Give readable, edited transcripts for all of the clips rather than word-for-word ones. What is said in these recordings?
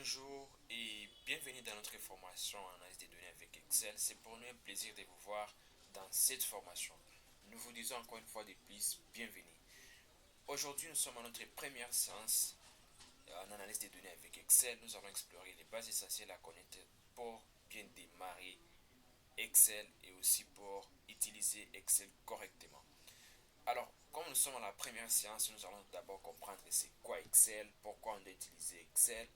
Bonjour et bienvenue dans notre formation en analyse des données avec Excel. C'est pour nous un plaisir de vous voir dans cette formation. Nous vous disons encore une fois de plus, bienvenue. Aujourd'hui, nous sommes à notre première séance en analyse des données avec Excel. Nous allons explorer les bases essentielles à connaître pour bien démarrer Excel et aussi pour utiliser Excel correctement. Alors, comme nous sommes à la première séance, nous allons d'abord comprendre c'est quoi Excel, pourquoi on doit utiliser Excel,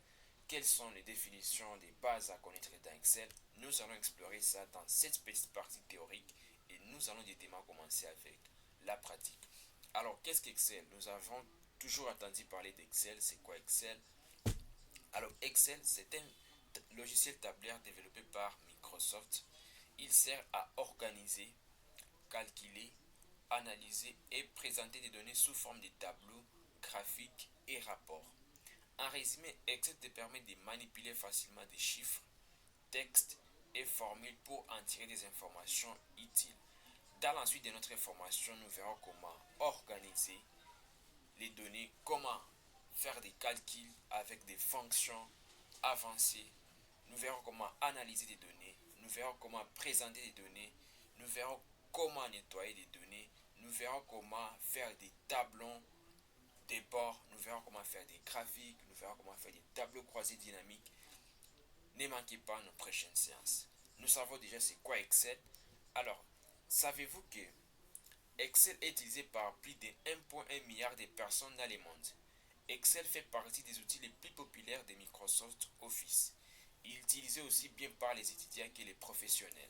quelles sont les définitions des bases à connaître dans Excel. Nous allons explorer ça dans cette petite partie théorique et nous allons directement commencer avec la pratique. Alors, qu'est-ce qu'Excel? Nous avons toujours entendu parler d'Excel. C'est quoi Excel? Alors, Excel, c'est un logiciel tablier développé par Microsoft. Il sert à organiser, calculer, analyser et présenter des données sous forme de tableaux, graphiques et rapports. En résumé, Excel te permet de manipuler facilement des chiffres, textes et formules pour en tirer des informations utiles. Dans la suite de notre formation, nous verrons comment organiser les données, comment faire des calculs avec des fonctions avancées. Nous verrons comment analyser des données, nous verrons comment présenter des données, nous verrons comment nettoyer des données, nous verrons comment faire des tableaux, des bords, nous verrons comment faire des graphiques, nous verrons comment faire des tableaux croisés dynamiques. Ne manquez pas nos prochaines séances. Nous savons déjà c'est quoi Excel. Alors, savez-vous que Excel est utilisé par plus de 1,1 milliard de personnes dans le monde? Excel fait partie des outils les plus populaires de Microsoft Office. Il est utilisé aussi bien par les étudiants que les professionnels.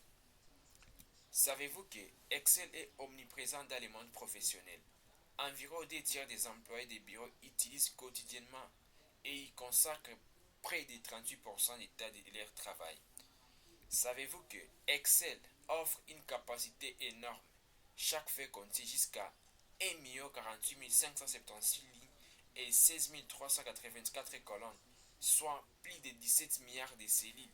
Savez-vous que Excel est omniprésent dans le monde professionnel? Environ 2 tiers des employés des bureaux utilisent quotidiennement et y consacrent près de 38% du temps de leur travail. Savez-vous que Excel offre une capacité énorme? Chaque feuille contient jusqu'à 1 48 576 lignes et 16 384 colonnes, soit plus de 17 milliards de cellules.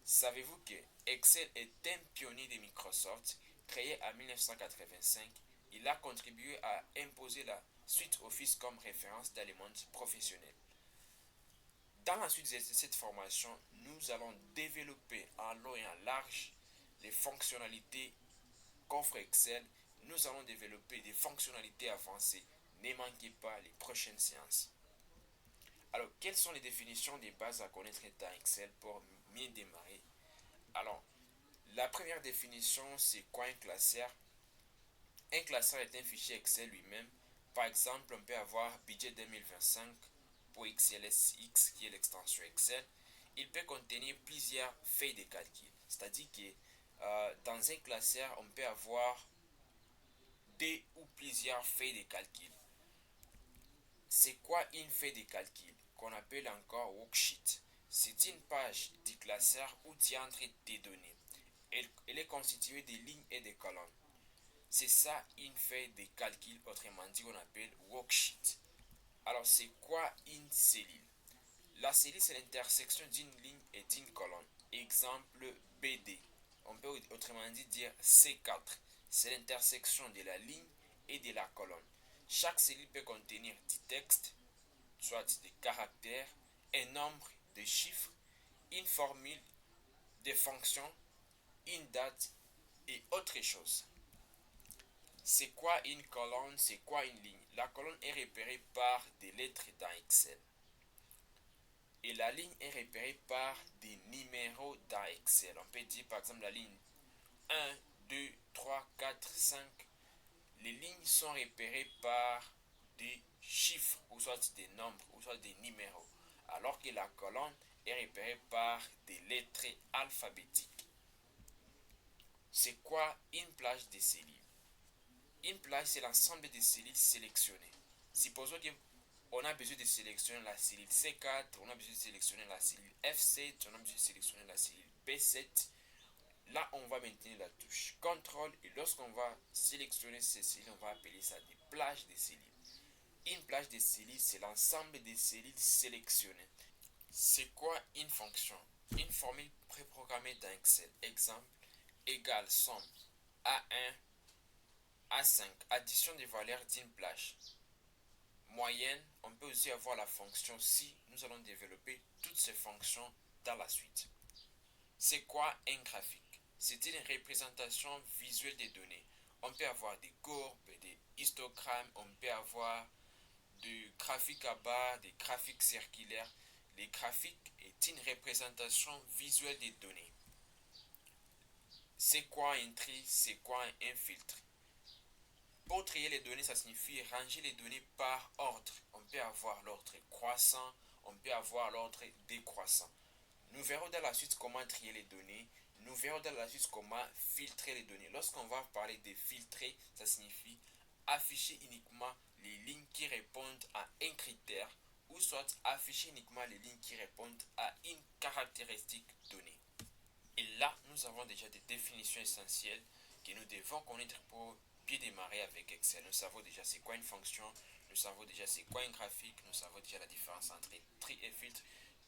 Savez-vous que Excel est un pionnier de Microsoft, créé en 1985? Il a contribué à imposer la suite Office comme référence dans le monde professionnel. Dans la suite de cette formation, nous allons développer en long et en large les fonctionnalités qu'offre Excel. Nous allons développer des fonctionnalités avancées. Ne manquez pas les prochaines séances. Alors, quelles sont les définitions des bases à connaître dans Excel pour mieux démarrer? Alors, la première définition, c'est quoi un classeur? Un classeur est un fichier Excel lui-même. Par exemple, on peut avoir budget 2025 pour XLSX, qui est l'extension Excel. Il peut contenir plusieurs feuilles de calcul. C'est-à-dire que dans un classeur, on peut avoir deux ou plusieurs feuilles de calcul. C'est quoi une feuille de calcul, qu'on appelle encore worksheet? C'est une page du classeur où tu entres tes données. Elle est constituée de lignes et de colonnes. C'est ça une feuille de calcul, autrement dit qu'on appelle worksheet. Alors c'est quoi une cellule? La cellule, c'est l'intersection d'une ligne et d'une colonne. Exemple BD. On peut autrement dit dire C4. C'est l'intersection de la ligne et de la colonne. Chaque cellule peut contenir du texte, soit des caractères, un nombre de chiffres, une formule, des fonctions, une date et autre chose. C'est quoi une colonne? C'est quoi une ligne? La colonne est repérée par des lettres dans Excel. Et la ligne est repérée par des numéros dans Excel. On peut dire par exemple la ligne 1, 2, 3, 4, 5. Les lignes sont repérées par des chiffres, ou soit des nombres, ou soit des numéros. Alors que la colonne est repérée par des lettres alphabétiques. C'est quoi une plage de cellules? Une plage, c'est l'ensemble des cellules sélectionnées. Supposons qu'on a besoin de sélectionner la cellule C4, on a besoin de sélectionner la cellule F7, on a besoin de sélectionner la cellule B7. Là, on va maintenir la touche CTRL et lorsqu'on va sélectionner ces cellules, on va appeler ça des plages de cellules. Une plage de cellules, c'est l'ensemble des cellules sélectionnées. C'est quoi une fonction? Une formule préprogrammée dans Excel. Exemple, égale somme A1 A5, addition des valeurs d'une plage. Moyenne, on peut aussi avoir la fonction si. Nous allons développer toutes ces fonctions dans la suite. C'est quoi un graphique? C'est une représentation visuelle des données. On peut avoir des courbes, des histogrammes, on peut avoir des graphiques à barres, des graphiques circulaires. Les graphiques est une représentation visuelle des données. C'est quoi un tri? C'est quoi un filtre? Pour trier les données, ça signifie ranger les données par ordre. On peut avoir l'ordre croissant, on peut avoir l'ordre décroissant. Nous verrons dans la suite comment trier les données. Nous verrons dans la suite comment filtrer les données. Lorsqu'on va parler de filtrer, ça signifie afficher uniquement les lignes qui répondent à un critère ou soit afficher uniquement les lignes qui répondent à une caractéristique donnée. Et là, nous avons déjà des définitions essentielles que nous devons connaître pour bien démarrer avec Excel. Nous savons déjà c'est quoi une fonction, nous savons déjà c'est quoi un graphique, nous savons déjà la différence entre tri et filtre.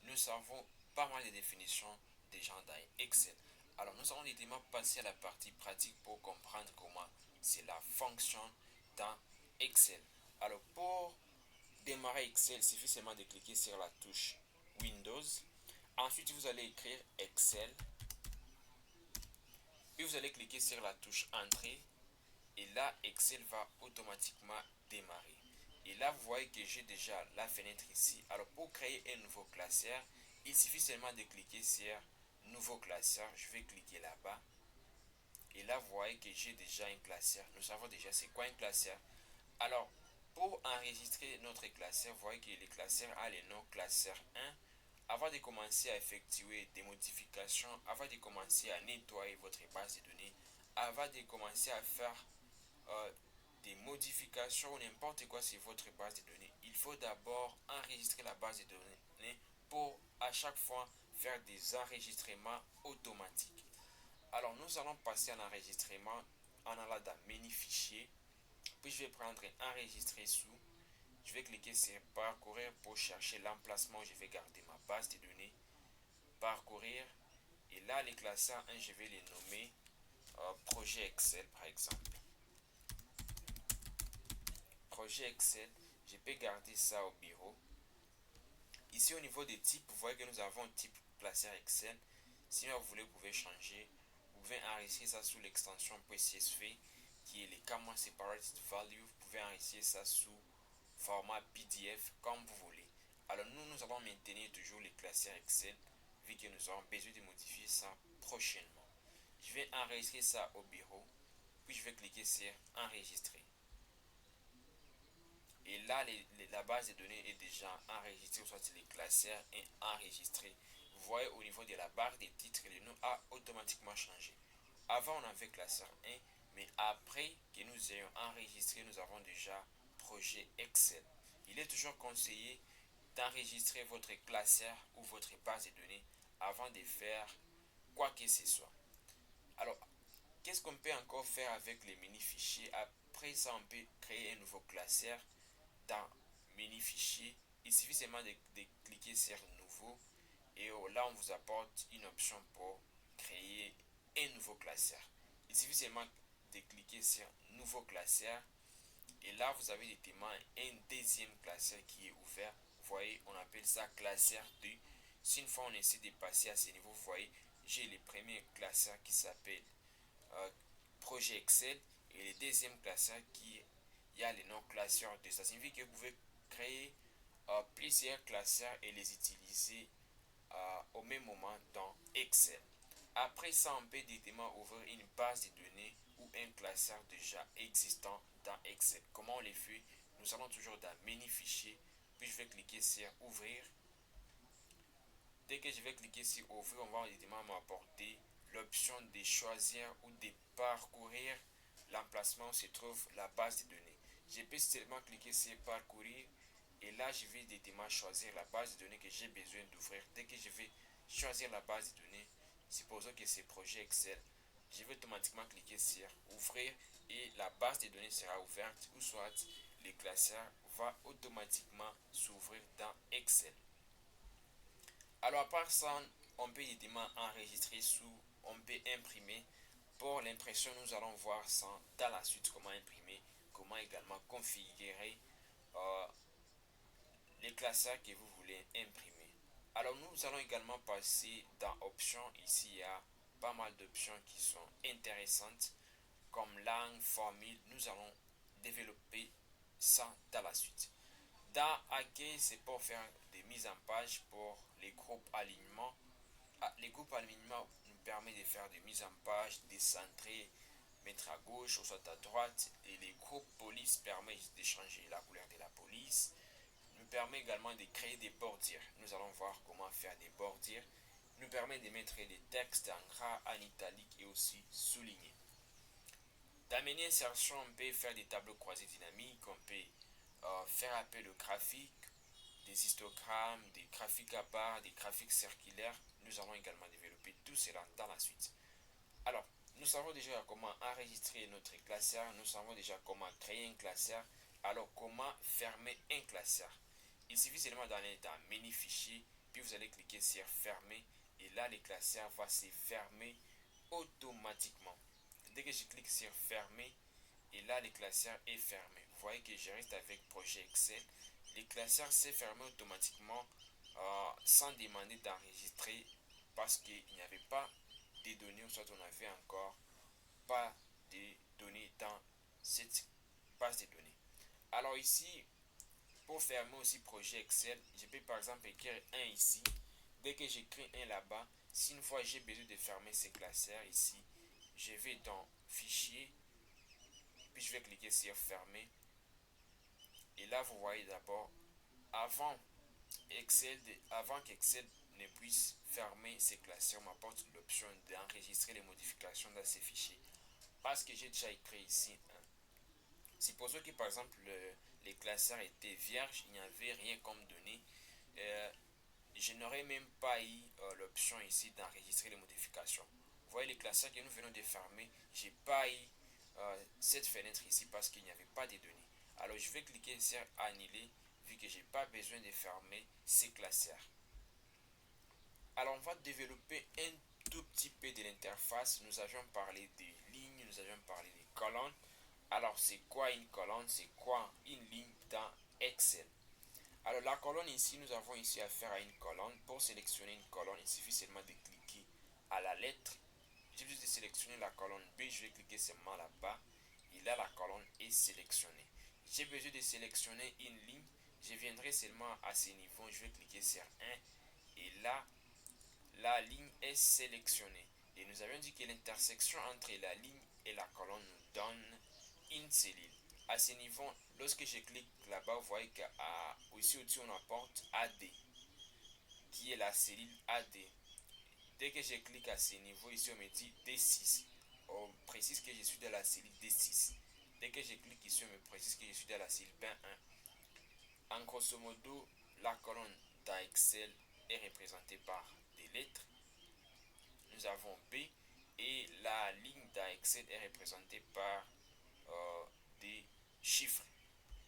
Nous savons pas mal de définitions déjà dans Excel. Alors nous allons directement passer à la partie pratique pour comprendre comment cela fonctionne dans Excel. Alors pour démarrer Excel, il suffit seulement de cliquer sur la touche Windows. Ensuite vous allez écrire Excel. Puis vous allez cliquer sur la touche Entrée. Et là, Excel va automatiquement démarrer. Et là, vous voyez que j'ai déjà la fenêtre ici. Alors, pour créer un nouveau classeur, il suffit seulement de cliquer sur Nouveau classeur. Je vais cliquer là-bas. Et là, vous voyez que j'ai déjà un classeur. Nous savons déjà c'est quoi un classeur. Alors, pour enregistrer notre classeur, vous voyez que le classeur a le nom classeur 1. Avant de commencer à effectuer des modifications, avant de commencer à nettoyer votre base de données, avant de commencer à faire des modifications ou n'importe quoi sur votre base de données, il faut d'abord enregistrer la base de données pour à chaque fois faire des enregistrements automatiques. Alors nous allons passer en enregistrement en allant dans menu fichier, puis je vais prendre enregistrer sous, je vais cliquer sur parcourir pour chercher l'emplacement où je vais garder ma base de données, parcourir, et là les classeurs 1 je vais les nommer projet Excel par exemple. Projet Excel, je peux garder ça au bureau. Ici au niveau des types, vous voyez que nous avons un type classeur Excel. Si vous voulez, vous pouvez changer. Vous pouvez enregistrer ça sous l'extension .csv qui est les Comma Separated Value. Vous pouvez enregistrer ça sous format PDF comme vous voulez. Alors nous allons maintenir toujours les classeurs Excel vu que nous aurons besoin de modifier ça prochainement. Je vais enregistrer ça au bureau. Puis je vais cliquer sur enregistrer. Et là, la base de données est déjà enregistrée, soit les classeurs est enregistré. Vous voyez au niveau de la barre des titres, le nom a automatiquement changé. Avant, on avait classeur 1, mais après que nous ayons enregistré, nous avons déjà projet Excel. Il est toujours conseillé d'enregistrer votre classeur ou votre base de données avant de faire quoi que ce soit. Alors, qu'est-ce qu'on peut encore faire avec les mini-fichiers? Après ça, on peut créer un nouveau classeur dans menu fichier. Il suffit seulement de cliquer sur nouveau et là on vous apporte une option pour créer un nouveau classeur. Il suffit seulement de cliquer sur nouveau classeur et là vous avez directement un deuxième classeur qui est ouvert. Vous voyez, on appelle ça classeur 2. Si une fois on essaie de passer à ce niveau, vous voyez, j'ai le premier classeur qui s'appelle projet Excel et le deuxième classeur qui il y a le nom classeur 2. Ça signifie que vous pouvez créer plusieurs classeurs et les utiliser au même moment dans Excel. Après ça, on peut directement ouvrir une base de données ou un classeur déjà existant dans Excel. Comment on les fait? Nous allons toujours dans menu fichier, puis je vais cliquer sur ouvrir. Dès que je vais cliquer sur ouvrir, on va directement m'apporter l'option de choisir ou de parcourir l'emplacement où se trouve la base de données. Je peux seulement cliquer sur parcourir et là je vais directement choisir la base de données que j'ai besoin d'ouvrir. Dès que je vais choisir la base de données, supposons que c'est projet Excel, je vais automatiquement cliquer sur ouvrir et la base de données sera ouverte ou soit le classeur va automatiquement s'ouvrir dans Excel. Alors à part ça, on peut directement enregistrer sous, on peut imprimer. Pour l'impression, nous allons voir ça dans la suite, comment imprimer, comment également configurer les classeurs que vous voulez imprimer. Alors nous allons également passer dans options. Ici il y a pas mal d'options qui sont intéressantes comme langue, formule. Nous allons développer ça dans la suite. Dans Accueil, c'est pour faire des mises en page pour les groupes alignement. Les groupes alignement nous permettent de faire des mises en page, décentrer, mettre à gauche ou soit à droite. Et les groupes police permettent de changer la couleur de la police. Nous permet également de créer des bordures. Nous allons voir comment faire des bordures. Nous permet de mettre des textes en gras, en italique et aussi souligné. Dans menu insertion, on peut faire des tableaux croisés dynamiques, on peut faire appel aux graphiques, des histogrammes, des graphiques à barres, des graphiques circulaires. Nous allons également développer tout cela dans la suite. Alors, nous savons déjà comment enregistrer notre classeur, nous savons déjà comment créer un classeur. Alors, comment fermer un classeur? Il suffit seulement d'aller dans menu fichier, puis vous allez cliquer sur fermer, et là, le classeur va se fermer automatiquement. Dès que je clique sur fermer, et là, le classeur est fermé. Vous voyez que je reste avec projet Excel. Le classeur s'est fermé automatiquement sans demander d'enregistrer parce qu'il n'y avait pas de données, ou soit on n'avait encore pas de données dans cette base de données. Alors ici, pour fermer aussi projet Excel, je peux par exemple écrire un ici. Dès que j'écris un là-bas, si une fois j'ai besoin de fermer ces classeurs ici, je vais dans fichier, puis je vais cliquer sur fermer. Et là, vous voyez d'abord, avant qu'Excel ne puisse fermer ces classeurs, m'apporte l'option d'enregistrer les modifications dans ces fichiers. Parce que j'ai déjà écrit ici un. Supposons que par exemple les classeurs étaient vierges, il n'y avait rien comme données. Je n'aurais même pas eu l'option ici d'enregistrer les modifications. Vous voyez les classeurs que nous venons de fermer, j'ai pas eu cette fenêtre ici parce qu'il n'y avait pas de données. Alors je vais cliquer sur annuler vu que j'ai pas besoin de fermer ces classeurs. Alors on va développer un tout petit peu de l'interface. Nous avions parlé des lignes, nous avions parlé des colonnes. Alors c'est quoi une colonne? C'est quoi une ligne dans Excel? Alors la colonne ici, nous avons ici affaire à une colonne. Pour sélectionner une colonne, il suffit seulement de cliquer à la lettre. J'ai besoin de sélectionner la colonne B, je vais cliquer seulement là-bas. Et là, la colonne est sélectionnée. J'ai besoin de sélectionner une ligne. Je viendrai seulement à ce niveau, je vais cliquer sur 1. Et là, la ligne est sélectionnée. Et nous avions dit que l'intersection entre la ligne et la colonne nous donne une cellule. À ce niveau, lorsque je clique là-bas, vous voyez qu'ici au-dessus, on apporte AD, qui est la cellule AD. Dès que je clique à ce niveau, ici, on me dit D6. On précise que je suis dans la cellule D6. Dès que je clique ici, on me précise que je suis dans la cellule B1. En grosso modo, la colonne dans Excel est représentée par des lettres. Nous avons B et la ligne dans Excel est représentée par des chiffres.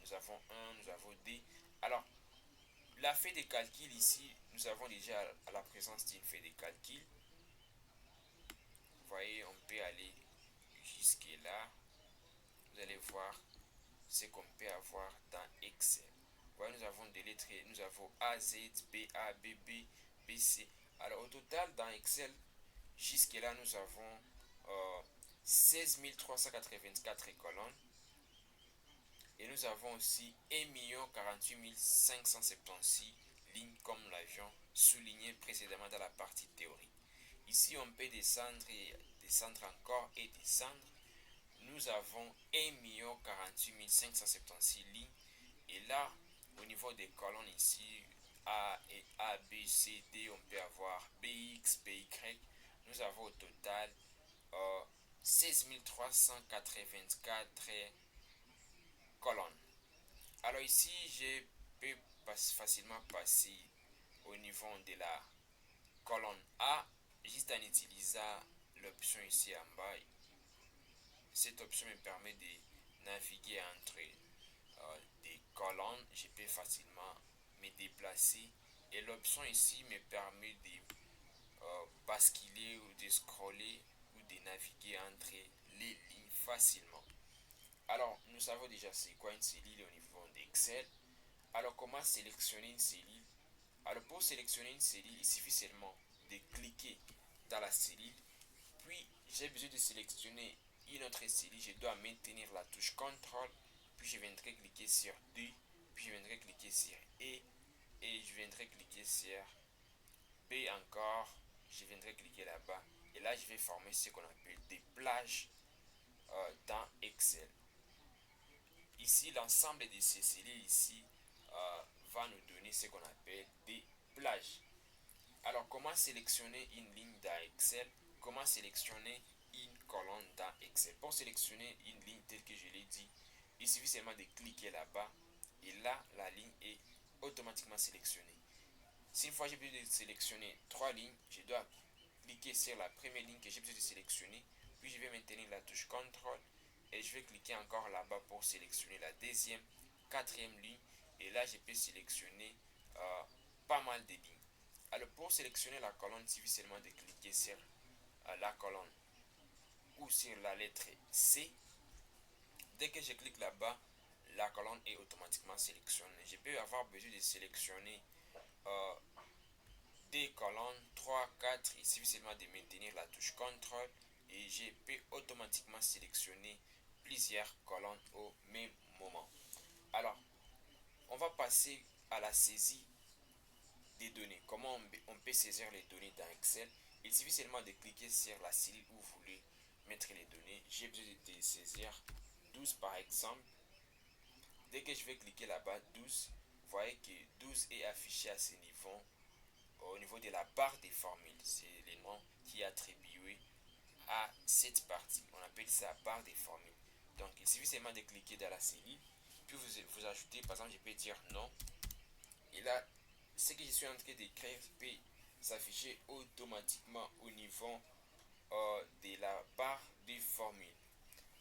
Nous avons 1, nous avons D. Alors, la feuille de calcul ici, nous avons déjà à la présence d'une feuille de calcul. Vous voyez, on peut aller jusque là. Vous allez voir ce qu'on peut avoir dans Excel. Vous voyez, nous avons des lettres, nous avons A, Z, B, A, B, B, B, C. Alors, au total, dans Excel, jusque là, nous avons 16 384 colonnes. Et nous avons aussi 1 48 576 lignes comme nous l'avions souligné précédemment dans la partie théorie. Ici, on peut descendre et descendre encore et descendre. Nous avons 1 48 576 lignes. Et là, au niveau des colonnes ici, A, B, C, D, on peut avoir BX, BY. Nous avons au total 16 384 colonnes. Alors ici, je peux facilement passer au niveau de la colonne A, juste en utilisant l'option ici en bas. Cette option me permet de naviguer entre des colonnes. Je peux facilement me déplacer. Et l'option ici me permet de basculer ou de scroller ou de naviguer entre les lignes facilement. Alors, nous savons déjà c'est quoi une cellule au niveau d'Excel. Alors, comment sélectionner une cellule? Alors, pour sélectionner une cellule, il suffit seulement de cliquer dans la cellule. Puis, j'ai besoin de sélectionner une autre cellule. Je dois maintenir la touche CTRL. Puis, je viendrai cliquer sur D. Puis, je viendrai cliquer sur E. Et je viendrai cliquer sur B encore. Je viendrai cliquer là-bas. Et là, je vais former ce qu'on appelle des plages dans Excel. Ici, l'ensemble de ces cellules ici va nous donner ce qu'on appelle des plages. Alors, comment sélectionner une ligne dans Excel? Comment sélectionner une colonne dans Excel? Pour sélectionner une ligne telle que je l'ai dit, il suffit seulement de cliquer là-bas et là, la ligne est automatiquement sélectionnée. Si une fois j'ai besoin de sélectionner trois lignes, je dois cliquer sur la première ligne que j'ai besoin de sélectionner, puis je vais maintenir la touche CTRL et je vais cliquer encore là-bas pour sélectionner la deuxième, quatrième ligne et là je peux sélectionner pas mal de lignes. Alors pour sélectionner la colonne, il suffit seulement de cliquer sur la colonne ou sur la lettre C. Dès que je clique là-bas, la colonne est automatiquement sélectionnée. Je peux avoir besoin de sélectionner euh, des colonnes 3, 4. Il suffit seulement de maintenir la touche CTRL et je peux automatiquement sélectionner plusieurs colonnes au même moment. Alors, on va passer à la saisie des données. Comment on peut saisir les données dans Excel? Il suffit seulement de cliquer sur la cellule où vous voulez mettre les données. J'ai besoin de saisir 12 par exemple. Dès que je vais cliquer là-bas, 12, vous voyez que 12 est affiché à ce niveau, au niveau de la barre des formules. C'est le nom qui est attribué à cette partie. On appelle ça barre des formules. Donc, il suffit seulement de cliquer dans la cellule, puis vous ajoutez, par exemple, je peux dire non. Et là, ce que je suis en train d'écrire peut s'afficher automatiquement au niveau de la barre des formules.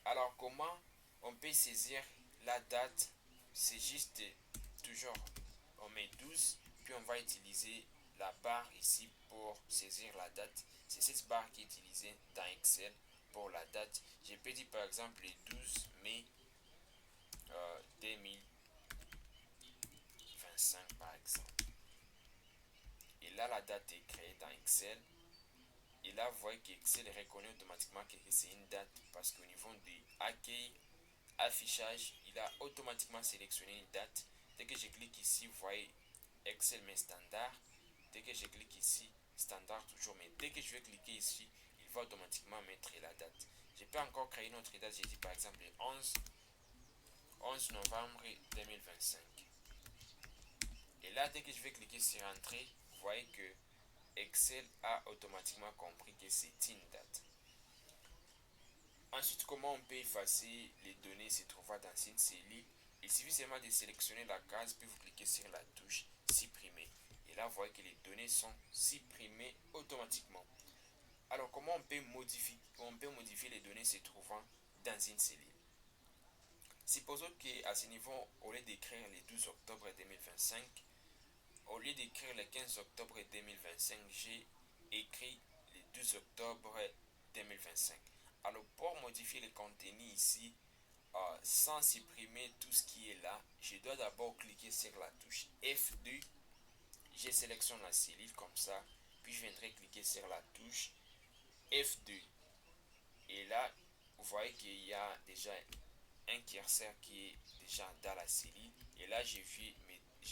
Alors, comment on peut saisir la date? C'est juste toujours, on met 12, puis on va utiliser la barre ici pour saisir la date. C'est cette barre qui est utilisée dans Excel pour la date. Je peux dire par exemple le 12 mai 2025 par exemple. Et là, la date est créée dans Excel. Et là, vous voyez qu'Excel reconnaît automatiquement que c'est une date parce qu'au niveau du accueil, affichage, il a automatiquement sélectionné une date. Dès que je clique ici, vous voyez Excel met standard. Dès que je clique ici, standard toujours. Mais dès que je vais cliquer ici, il va automatiquement mettre la date. Je peux encore créer une autre date. J'ai dit par exemple le 11 novembre 2025. Et là, dès que je vais cliquer sur Entrée, vous voyez que Excel a automatiquement compris que c'est une date. Ensuite, comment on peut effacer les données se trouvant dans une cellule? Il suffit seulement de sélectionner la case, puis vous cliquez sur la touche supprimer. Et là, vous voyez que les données sont supprimées automatiquement. Alors, comment on peut modifier les données se trouvant dans une cellule? Supposons qu'à ce niveau, au lieu d'écrire le 12 octobre 2025, au lieu d'écrire le 15 octobre 2025, j'ai écrit le 12 octobre 2025. Alors pour modifier le contenu ici, sans supprimer tout ce qui est là, je dois d'abord cliquer sur la touche F2. Je sélectionne la cellule comme ça, puis je viendrai cliquer sur la touche F2. Et là, vous voyez qu'il y a déjà un curseur qui est déjà dans la cellule. Et là, je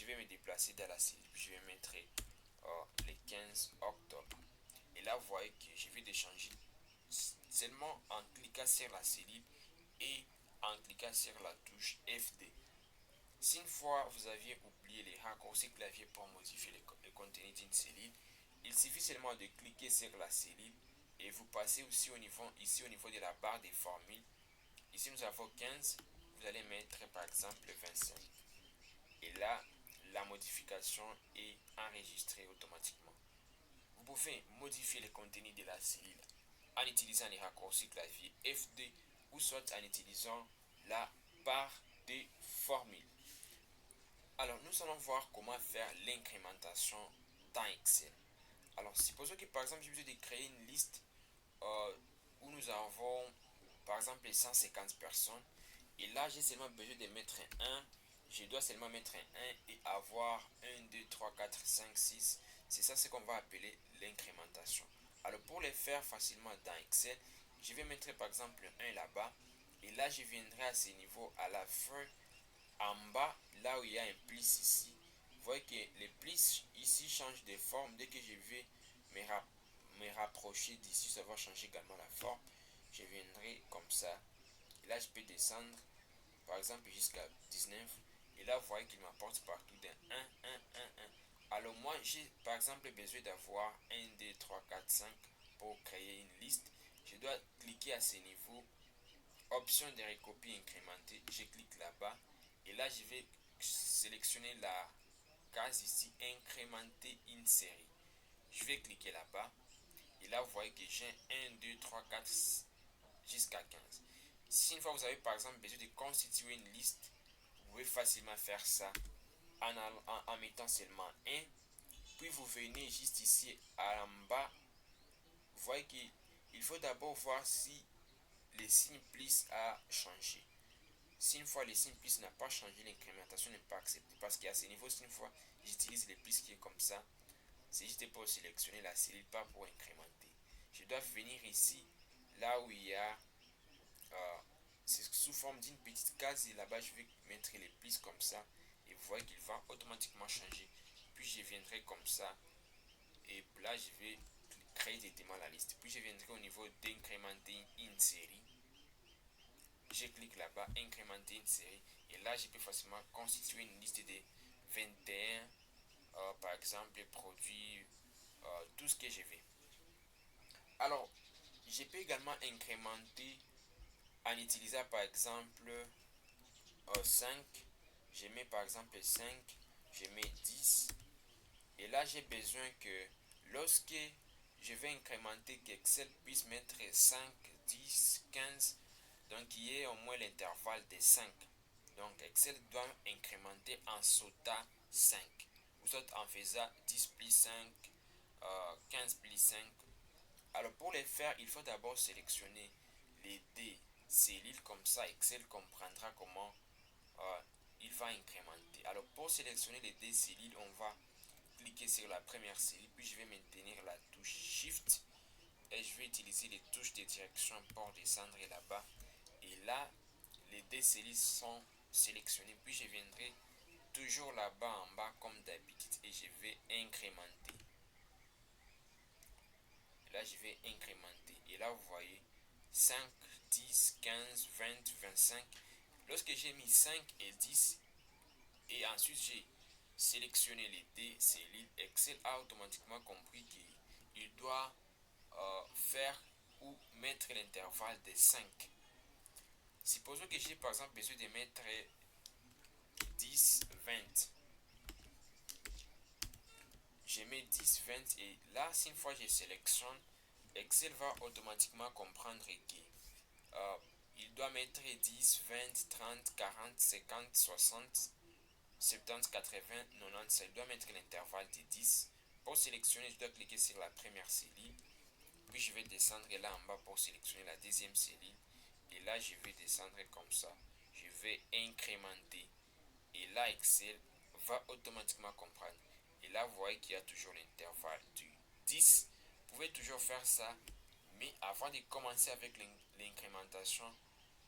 vais me déplacer dans la cellule. Je vais mettre le 15 octobre. Et là, vous voyez que je vais changer seulement en cliquant sur la cellule et en cliquant sur la touche F2. Si une fois vous aviez oublié les raccourcis clavier pour modifier le contenu d'une cellule, il suffit seulement de cliquer sur la cellule et vous passez aussi ici au niveau de la barre des formules. Ici nous avons 15, vous allez mettre par exemple 25. Et là, la modification est enregistrée automatiquement. Vous pouvez modifier le contenu de la cellule en utilisant les raccourcis clavier F2 ou soit en utilisant la barre des formules. Alors, nous allons voir comment faire l'incrémentation dans Excel. Alors, supposons que par exemple, j'ai besoin de créer une liste où nous avons par exemple les 150 personnes. Et là, j'ai seulement besoin de mettre un je dois seulement mettre un 1 et avoir 1, 2, 3, 4, 5, 6. C'est ça ce qu'on va appeler l'incrémentation. Alors pour les faire facilement dans Excel, je vais mettre par exemple un 1 là-bas. Et là, je viendrai à ce niveau à la fin, en bas, là où il y a un plis ici. Vous voyez que les plis ici changent de forme. Dès que je vais me rapprocher d'ici, ça va changer également la forme. Je viendrai comme ça. Et là, je peux descendre, par exemple, jusqu'à 19. Et là, vous voyez qu'il m'apporte partout d'un 1, 1, 1, 1. Alors moi, j'ai par exemple besoin d'avoir 1, 2, 3, 4, 5 pour créer une liste. Je dois cliquer à ce niveau, option de recopier incrémenter. Je clique là-bas et là, je vais sélectionner la case ici, incrémenter une série. Je vais cliquer là-bas et là, vous voyez que j'ai 1, 2, 3, 4 jusqu'à 15. Si une fois vous avez par exemple besoin de constituer une liste, vous pouvez facilement faire ça en mettant seulement un. Puis vous venez juste ici en bas. Vous voyez qu'il faut d'abord voir si le signe plus a changé. Si une fois le signe plus n'a pas changé, l'incrémentation n'est pas acceptée. Parce qu'à ce niveau, si une fois j'utilise le plus qui est comme ça, c'est juste pour sélectionner la cellule, pas pour incrémenter. Je dois venir ici, là où il y a c'est sous forme d'une petite case et là-bas je vais mettre les plis comme ça et vous voyez qu'il va automatiquement changer. Puis je viendrai comme ça et là je vais créer directement la liste. Puis je viendrai au niveau d'incrémenter une série. Je clique là-bas, incrémenter une série et là je peux facilement constituer une liste de 21 par exemple produits, tout ce que je veux. Alors je peux également incrémenter en utilisant par exemple 5, je mets par exemple 5, je mets 10 et là j'ai besoin que lorsque je vais incrémenter qu'Excel puisse mettre 5, 10, 15, donc il y ait au moins l'intervalle de 5. Donc Excel doit incrémenter en sautant 5 ou soit en faisant 10 plus 5, 15 plus 5. Alors pour les faire, il faut d'abord sélectionner les D cellules, comme ça Excel comprendra comment il va incrémenter. Alors pour sélectionner les deux cellules, on va cliquer sur la première cellule, puis je vais maintenir la touche Shift et je vais utiliser les touches de direction pour descendre là-bas. Et là, les deux cellules sont sélectionnées, puis je viendrai toujours là-bas en bas comme d'habitude et je vais incrémenter. Et là, je vais incrémenter. Et là, vous voyez 5, 10, 15, 20, 25. Lorsque j'ai mis 5 et 10, et ensuite j'ai sélectionné les D cellules, Excel a automatiquement compris qu'il doit faire ou mettre l'intervalle de 5. Supposons que j'ai par exemple besoin de mettre 10, 20. Je mets 10, 20 et là, si une fois je sélectionne, Excel va automatiquement comprendre qu'il doit mettre 10, 20, 30, 40, 50, 60, 70, 80, 90, ça doit mettre l'intervalle de 10. Pour sélectionner, je dois cliquer sur la première cellule. Puis je vais descendre là en bas pour sélectionner la deuxième cellule. Et là, je vais descendre comme ça. Je vais incrémenter. Et là, Excel va automatiquement comprendre. Et là, vous voyez qu'il y a toujours l'intervalle du 10. Vous pouvez toujours faire ça. Mais avant de commencer avec l'incrémentation,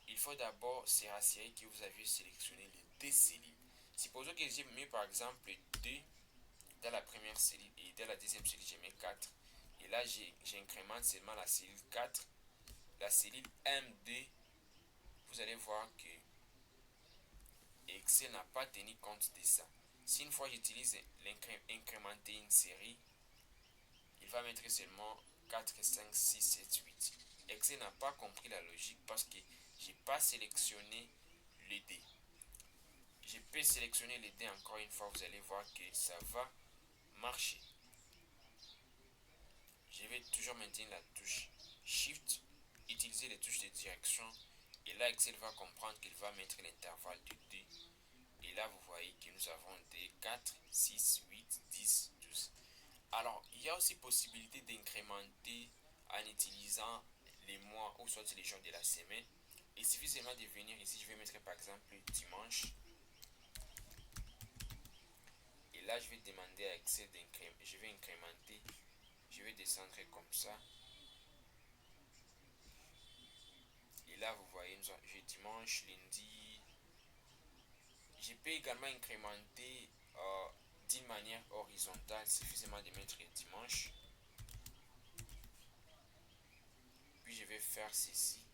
il faut d'abord se rassurer que vous avez sélectionné les deux cellules. Supposons que j'ai mis par exemple 2 dans la première cellule et dans la deuxième cellule j'ai mis 4. Et là j'incrémente seulement la cellule 4. La cellule M2, vous allez voir que Excel n'a pas tenu compte de ça. Si une fois j'utilise l'incrémenter une série, il va mettre seulement 4, 5, 6, 7, 8. Excel n'a pas compris la logique parce que je n'ai pas sélectionné les dés. Je peux sélectionner les dés encore une fois, vous allez voir que ça va marcher. Je vais toujours maintenir la touche Shift, utiliser les touches de direction et là Excel va comprendre qu'il va mettre l'intervalle du 2 et là vous voyez que nous avons des 4, 6, 8, 10, 12. Alors il y a aussi possibilité d'incrémenter en utilisant les mois ou soit les jours de la semaine. Il suffit seulement de venir ici, je vais mettre par exemple dimanche là, je vais demander à Excel d'incrémenter. Je vais incrémenter. Je vais descendre comme ça. Et là, vous voyez, j'ai dimanche, lundi. Je peux également incrémenter d'une manière horizontale, suffisamment de mettre dimanche. Puis je vais faire ceci.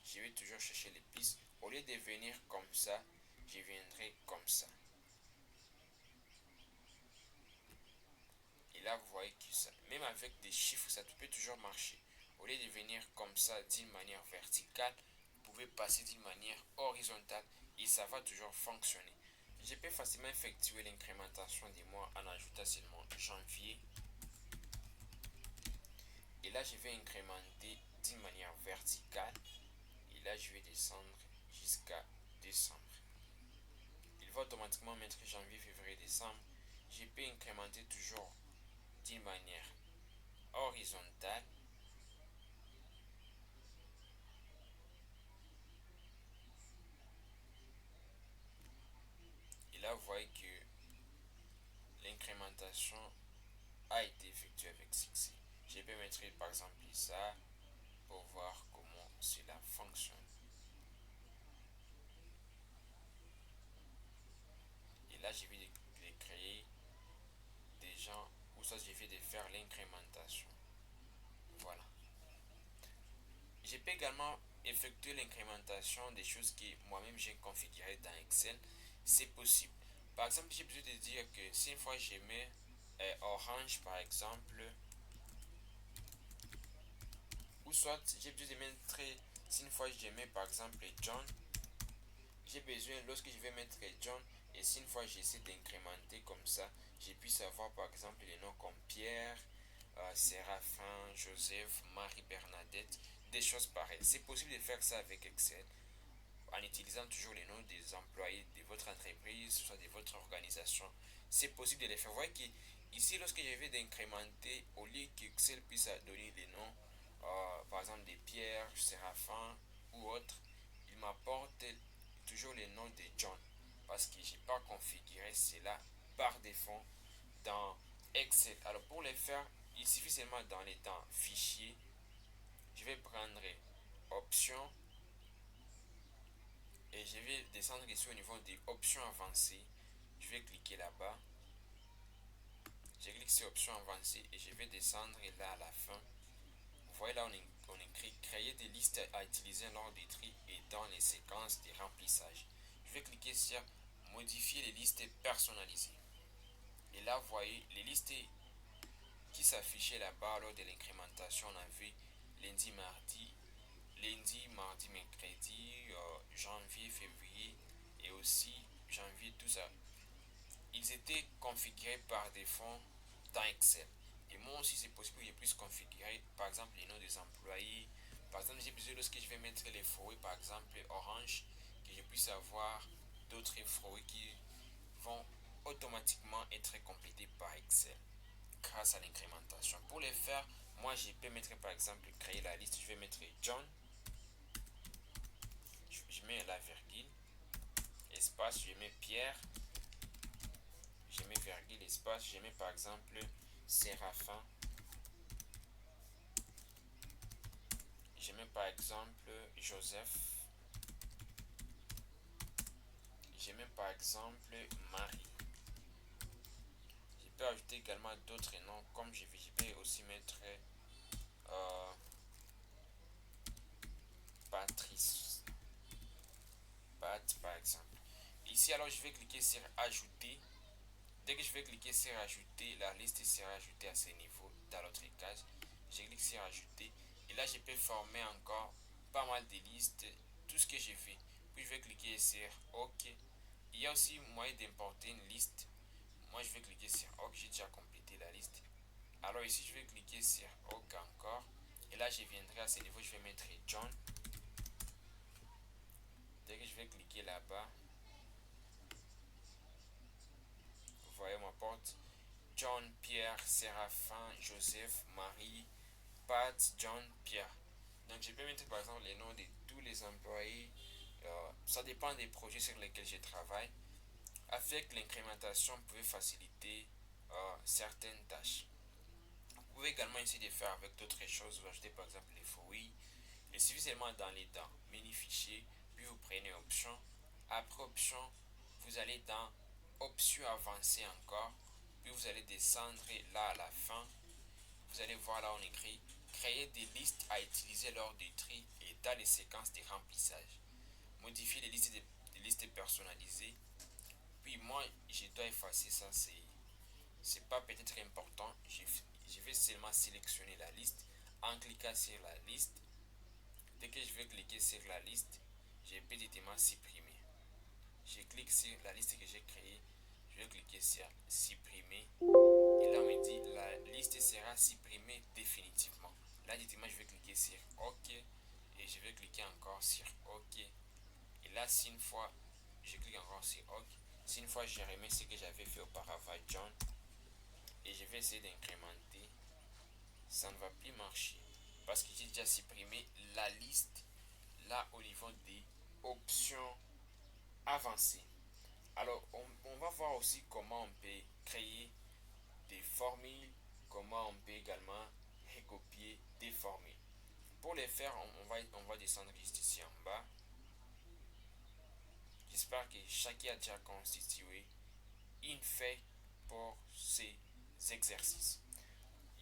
Je vais toujours chercher les pistes. Au lieu de venir comme ça, je viendrai comme ça. Et là, vous voyez que ça, même avec des chiffres, ça peut toujours marcher. Au lieu de venir comme ça d'une manière verticale, vous pouvez passer d'une manière horizontale et ça va toujours fonctionner. Je peux facilement effectuer l'incrémentation des mois en ajoutant seulement janvier. Et là, je vais incrémenter d'une manière verticale. Et là, je vais descendre jusqu'à décembre. Il va automatiquement mettre janvier, février, décembre. Je peux incrémenter toujours d'une manière horizontale. Et là, vous voyez que l'incrémentation a été effectuée avec succès. Je peux mettre par exemple ça pour voir comment cela fonctionne. Et là, je vais de créer des gens où ça, je vais de faire l'incrémentation. Voilà. Je peux également effectuer l'incrémentation des choses que moi-même j'ai configurées dans Excel. C'est possible. Par exemple, j'ai besoin de dire que si une fois je mets orange par exemple, ou soit j'ai besoin de mettre, si une fois je mets par exemple John, j'ai besoin, lorsque je vais mettre John, et si une fois j'essaie d'incrémenter comme ça, je puisse avoir par exemple les noms comme Pierre, Séraphin, Joseph, Marie-Bernadette, des choses pareilles. C'est possible de faire ça avec Excel en utilisant toujours les noms des employés de votre entreprise, soit de votre organisation. C'est possible de les faire. Vous voyez qu'ici, lorsque je vais d'incrémenter, au lieu qu'Excel puisse donner les noms, par exemple des Pierre, Séraphin ou autres, il m'apporte toujours les noms de John parce que je n'ai pas configuré cela par défaut dans Excel. Alors pour les faire, il suffit seulement dans les temps fichier. Je vais prendre options et je vais descendre ici au niveau des options avancées. Je vais cliquer là-bas. Je clique sur options avancées et je vais descendre là à la fin. Vous voyez là, on écrit créer des listes à utiliser lors des tri et dans les séquences de remplissage. Je vais cliquer sur modifier les listes personnalisées. Et là, vous voyez les listes qui s'affichaient là-bas lors de l'incrémentation. On avait lundi, mardi, mercredi, janvier, février et aussi janvier, tout ça. Ils étaient configurés par défaut dans Excel. Et moi aussi, c'est possible que je puisse configurer, par exemple, les noms des employés. Par exemple, j'ai besoin, lorsque je vais mettre les fruits, par exemple, orange, que je puisse avoir d'autres fruits qui vont automatiquement être complétés par Excel grâce à l'incrémentation. Pour les faire, moi, je peux mettre, par exemple, créer la liste. Je vais mettre John. Je mets la virgule, espace, je mets Pierre. Je mets virgule, espace, je mets par exemple Séraphin. Je mets par exemple Joseph. Je mets par exemple Marie. Je peux ajouter également d'autres noms comme je peux aussi mettre euh, Patrice. Pat par exemple. Ici alors je vais cliquer sur ajouter. Dès que je vais cliquer sur ajouter, la liste sera ajoutée à ce niveau dans l'autre case. Je clique sur ajouter et là je peux former encore pas mal de listes, tout ce que j'ai fait. Puis je vais cliquer sur OK. Il y a aussi moyen d'importer une liste. Moi je vais cliquer sur OK, j'ai déjà complété la liste. Alors ici je vais cliquer sur OK encore. Et là je viendrai à ce niveau, je vais mettre John. Dès que je vais cliquer là-bas, vous voyez ma porte. John, Pierre, Séraphin, Joseph, Marie, Pat, John, Pierre. Donc je peux mettre par exemple les noms de tous les employés. Ça dépend des projets sur lesquels je travaille. Avec l'incrémentation, vous pouvez faciliter certaines tâches. Vous pouvez également essayer de faire avec d'autres choses. Vous ajoutez par exemple les fruits. Il suffit seulement d'aller dans menu fichier, puis vous prenez option. Après option, vous allez dans option avancée encore, puis vous allez descendre là à la fin. Vous allez voir là on écrit créer des listes à utiliser lors du tri et dans les séquences de remplissage. Modifier les listes personnalisées. Puis moi, je dois effacer ça, c'est pas peut-être important. Je vais seulement sélectionner la liste en cliquant sur la liste. Dès que je vais cliquer sur la liste, je peux directement supprimer. Je clique sur la liste que j'ai créée, je vais cliquer sur supprimer. Et là, on me dit la liste sera supprimée définitivement. Là, directement, je vais cliquer sur OK. Et je vais cliquer encore sur OK. Et là, si une fois, je clique encore sur OK. Si une fois, je remets ce que j'avais fait auparavant, John, et je vais essayer d'incrémenter, ça ne va plus marcher. Parce que j'ai déjà supprimé la liste là au niveau des options avancées. Alors, on va voir aussi comment on peut créer des formules, comment on peut également recopier des formules. Pour les faire, on va descendre juste ici en bas. J'espère que chacun a déjà constitué une feuille pour ces exercices.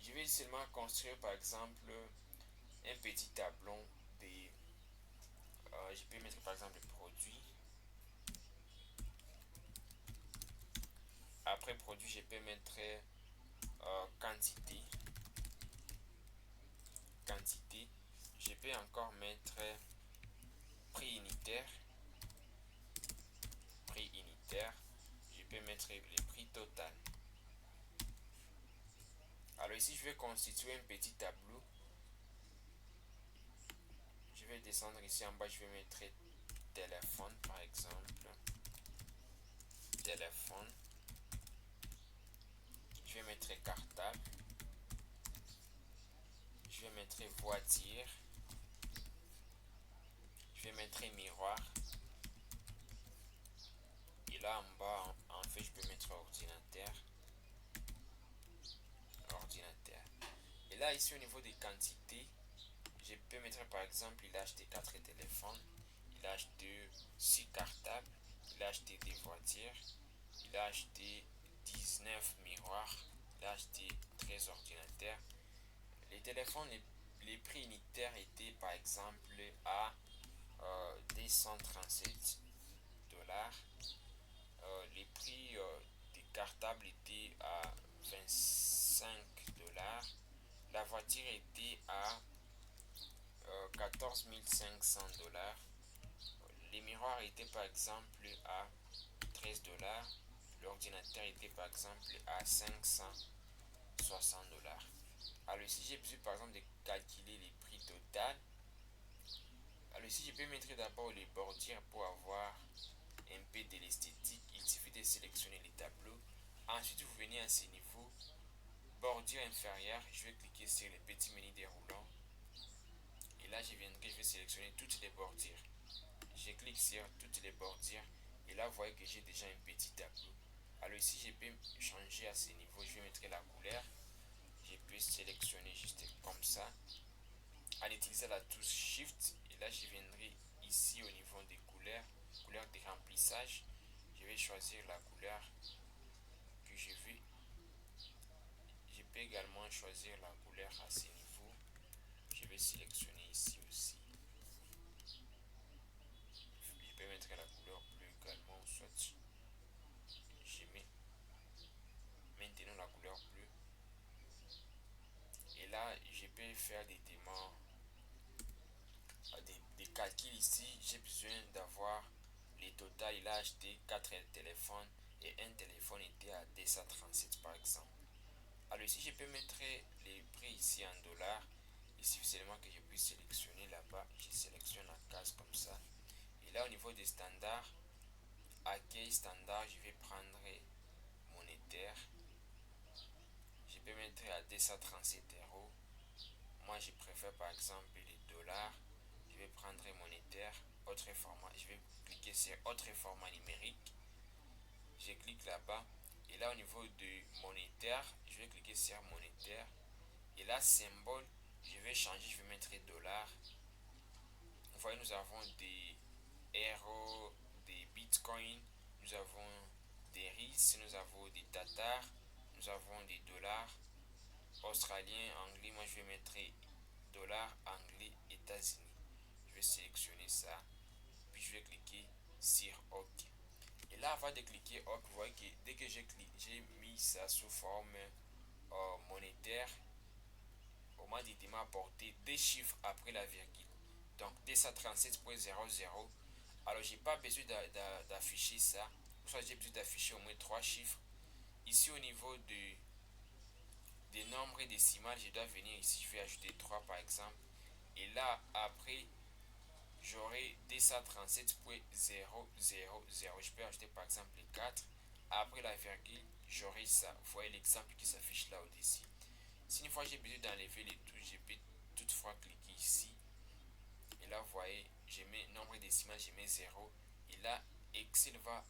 Je vais seulement construire par exemple un petit tableau de... je peux mettre par exemple produit. Après produit, je peux mettre quantité. Quantité. Je peux encore mettre prix unitaire. Prix unitaire. Je peux mettre le prix total. Alors ici, je vais constituer un petit tableau. Je vais descendre ici en bas, je vais mettre téléphone par exemple. Téléphone. Je vais mettre cartable. Je vais mettre voiture. Je vais mettre miroir. Et là en bas, en fait, je peux mettre ordinateur. Ordinateur. Et là, ici, au niveau des quantités, je peux mettre par exemple, il a acheté 4 téléphones, il a acheté 6 cartables, il a acheté des voitures, il a acheté 19 miroirs, il a acheté 13 ordinateurs. Les téléphones, les prix unitaires étaient par exemple à 237 dollars. Les prix des cartables étaient à 25 dollars. La voiture était à 14 500 dollars. Les miroirs étaient par exemple à 13 dollars. L'ordinateur était par exemple à 560 dollars. Alors ici j'ai besoin par exemple de calculer les prix total. Alors ici je peux mettre d'abord les bordures pour avoir un peu de l'esthétique. Il suffit de sélectionner les tableaux. Ensuite vous venez à ce niveau. Bordure inférieure, je vais cliquer sur le petit menu déroulant. Et là je vais sélectionner toutes les bordures. Je clique sur toutes les bordures. Et là vous voyez que j'ai déjà un petit tableau. Alors ici je peux changer à ce niveau. Je vais mettre la couleur. Je peux sélectionner juste comme ça en utilisant la touche Shift. Et là je viendrai ici au niveau des couleurs, couleur de remplissage. Je vais choisir la couleur que je veux. Je peux également choisir la couleur à ce niveau. Je vais sélectionner ici aussi. Je peux mettre la couleur bleue également, soit je mets maintenant la couleur bleue. Et là, je peux faire des démons, des calculs ici. J'ai besoin d'avoir les total. Il a acheté 4 téléphones et un téléphone était à 237 par exemple. Alors ici, je peux mettre les prix ici en dollars. Il suffit seulement que je puisse sélectionner là-bas. Je sélectionne la case comme ça. Et là, au niveau des standards, accueil standard, je vais prendre monétaire. Je peux mettre à 237 euros. Moi, je préfère par exemple les dollars. Je vais prendre monétaire, autre format. Je vais cliquer sur autre format numérique. Je clique là-bas. Et là, au niveau de monétaire, je vais cliquer sur monétaire. Et là, symbole, je vais changer, je vais mettre dollars. Vous voyez, nous avons des euros, des bitcoins, nous avons des RIS, nous avons des tatars, nous avons des dollars australiens, anglais. Moi, je vais mettre dollars anglais États-Unis. Je vais sélectionner ça, puis je vais cliquer sur OK. Et là, avant de cliquer OK, vous voyez que dès que j'ai mis ça sous forme monétaire, au moins il m'a apporté des chiffres après la virgule. Donc 237.00. Alors j'ai pas besoin d'afficher ça. Pour ça, j'ai besoin d'afficher au moins 3 chiffres. Ici au niveau des nombres décimales, je dois venir ici, je vais ajouter 3 par exemple. Et là, après, j'aurai 237.000. Je peux ajouter par exemple les 4. Après la virgule, j'aurai ça. Vous voyez l'exemple qui s'affiche là au-dessus. Si une fois j'ai besoin d'enlever les touches, je peux toutefois cliquer ici. Et là, vous voyez, je mets nombre décimal, je mets 0. Et là, Excel va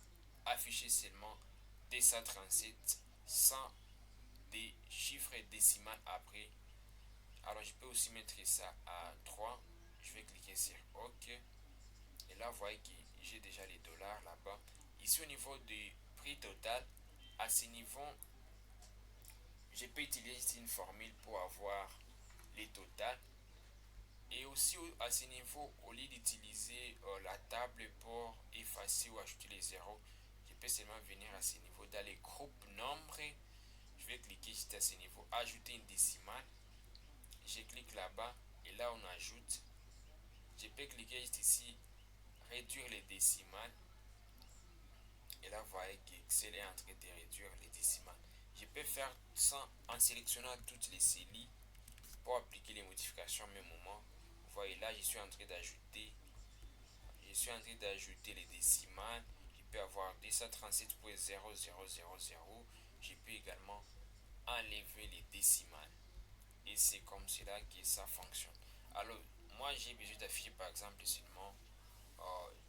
afficher seulement 237 sans des chiffres décimales après. Alors, je peux aussi mettre ça à 3. Je vais cliquer sur OK. Et là, vous voyez que j'ai déjà les dollars là-bas. Ici, au niveau du prix total, à ce niveau, je peux utiliser une formule pour avoir les totals. Et aussi à ce niveau, au lieu d'utiliser la table pour effacer ou ajouter les zéros, je peux seulement venir à ce niveau dans les groupes nombres. Je vais cliquer juste à ce niveau, ajouter une décimale. Je clique là-bas et là on ajoute. Je peux cliquer juste ici, réduire les décimales. Et là vous voyez qu'Excel est en train de réduire les décimales. Je peux faire ça en sélectionnant toutes les cellules pour appliquer les modifications au même moment. Vous voyez là, je suis en train d'ajouter les décimales. Je peux avoir 237.0000. Je peux également enlever les décimales. Et c'est comme cela que ça fonctionne. Alors, moi j'ai besoin d'afficher par exemple seulement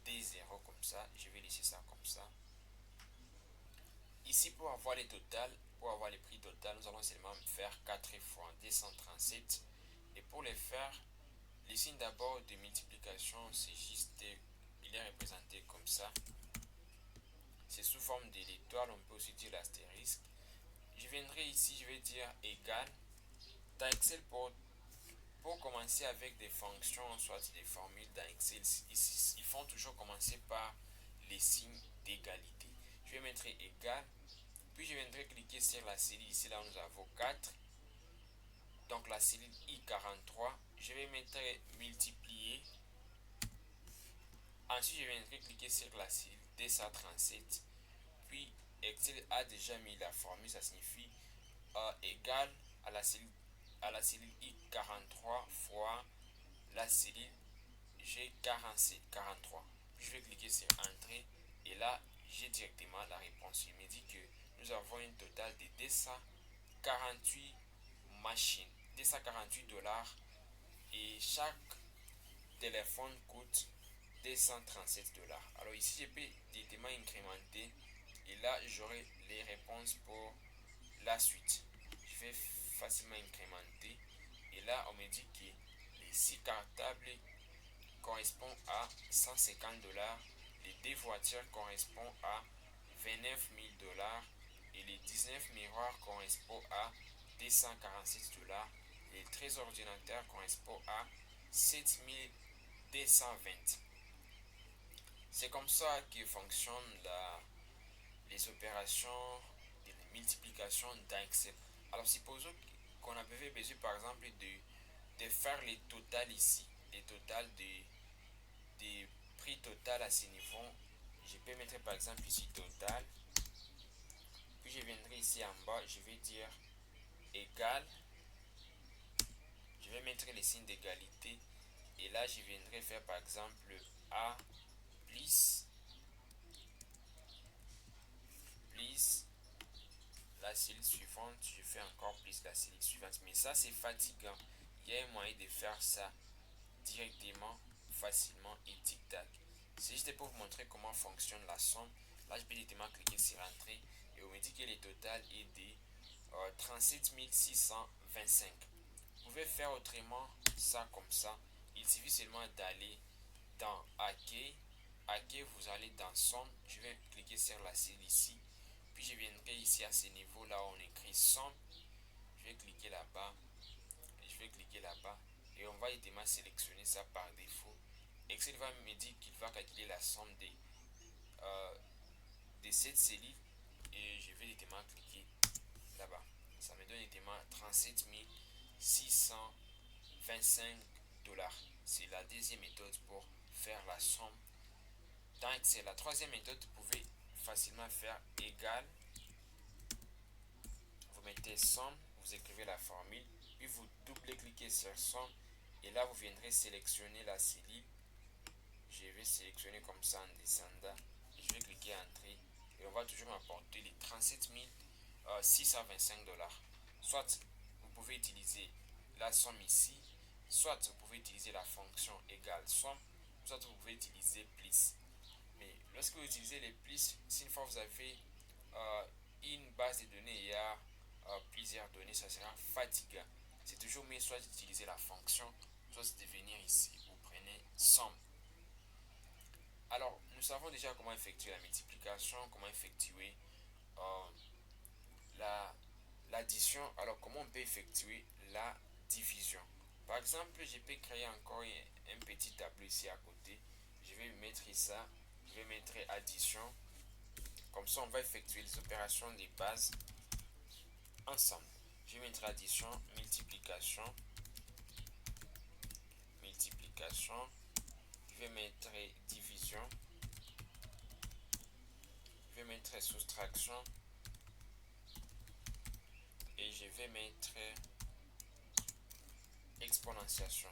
des zéros comme ça. Je vais laisser ça comme ça. Ici, pour avoir les totales, pour avoir les prix total, nous allons seulement faire 4 fois 237. Et pour les faire, le signe d'abord de multiplication, c'est juste, il est représenté comme ça. C'est sous forme de l'étoile, on peut aussi dire l'astérisque. Je viendrai ici, je vais dire égal. Dans Excel, pour commencer avec des fonctions, soit des formules dans Excel, ils font toujours commencer par les signes d'égalité. Je vais mettre égal, puis je viendrai cliquer sur la cellule. Ici, là, nous avons 4. Donc, la cellule I43, je vais mettre multiplier. Ensuite, je viendrai cliquer sur la cellule 237. Puis, Excel a déjà mis la formule, ça signifie égal à la cellule I43 fois la cellule G43. Puis, je vais cliquer sur Entrée. Et là, j'ai directement la réponse. Il me dit que nous avons un total de 248 machines, 248 dollars. Et chaque téléphone coûte 237 dollars. Alors ici, je peux directement incrémenter. Et là, j'aurai les réponses pour la suite. Je vais facilement incrémenter. Et là, on me dit que les 6 cartables correspondent à 150 dollars. Les 2 voitures correspondent à 29 000 dollars. Et les 19 miroirs correspondent à 246 dollars. Les 13 ordinateurs correspondent à 7220. C'est comme ça que fonctionnent les opérations de multiplication dans Excel. Alors supposons qu'on avait besoin par exemple de faire les totals ici, les totals des prix total à ce niveau. Je peux mettre par exemple ici total, puis je viendrai ici en bas, je vais dire égal, je vais mettre les signes d'égalité et là je viendrai faire par exemple A plus la cellule suivante, je fais encore plus la cellule suivante. Mais ça, c'est fatigant. Il y a un moyen de faire ça directement, facilement et tic-tac. C'est juste pour vous montrer comment fonctionne la somme. Là, je peux directement cliquer sur entrée et on me dit que le total est de 37 625. Vous pouvez faire autrement ça comme ça. Il suffit seulement d'aller dans Accueil. Accueil, vous allez dans Somme. Je vais cliquer sur la cellule ici. Puis je viendrai ici à ce niveau là où on écrit Somme. Je vais cliquer là-bas. Je vais cliquer là-bas. Et on va directement sélectionner ça par défaut. Excel va me dire qu'il va calculer la somme de cette cellule. Et je vais directement cliquer là-bas. Ça me donne directement 37 625 dollars. C'est la deuxième méthode pour faire la somme dans Excel. La troisième méthode, vous pouvez facilement faire égal. Vous mettez somme, vous écrivez la formule, puis vous double-cliquez sur somme et là vous viendrez sélectionner la cellule. Je vais sélectionner comme ça en descendant. Je vais cliquer entrée et on va toujours m'apporter les 37 625 dollars. Soit vous pouvez utiliser la somme ici, soit vous pouvez utiliser la fonction égale somme, soit vous pouvez utiliser plus. Mais lorsque vous utilisez les plus, si une fois vous avez une base de données et il y a plusieurs données, ça sera fatigant. C'est toujours mieux soit d'utiliser la fonction, soit de venir ici. Vous prenez somme. Alors, nous savons déjà comment effectuer la multiplication, comment effectuer euh, l'addition. Alors, comment on peut effectuer la division. Par exemple, je peux créer encore un petit tableau ici à côté. Je vais mettre ça. Je vais mettre addition. Comme ça, on va effectuer les opérations de base ensemble. Je vais mettre addition, multiplication, multiplication. Je vais mettre division. Je vais mettre soustraction. Et je vais mettre exponentiation.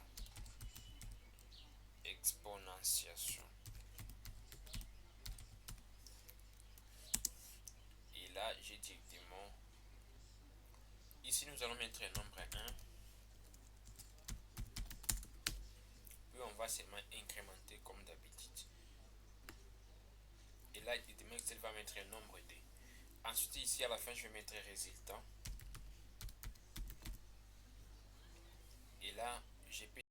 Exponentiation. Et là, j'ai directement... Ici, nous allons mettre un nombre 1. Puis, on va seulement incrémenter comme d'habitude. Et là, directement, Excel va mettre un nombre 2. Ensuite, ici, à la fin, je vais mettre résultat. Et là, je peux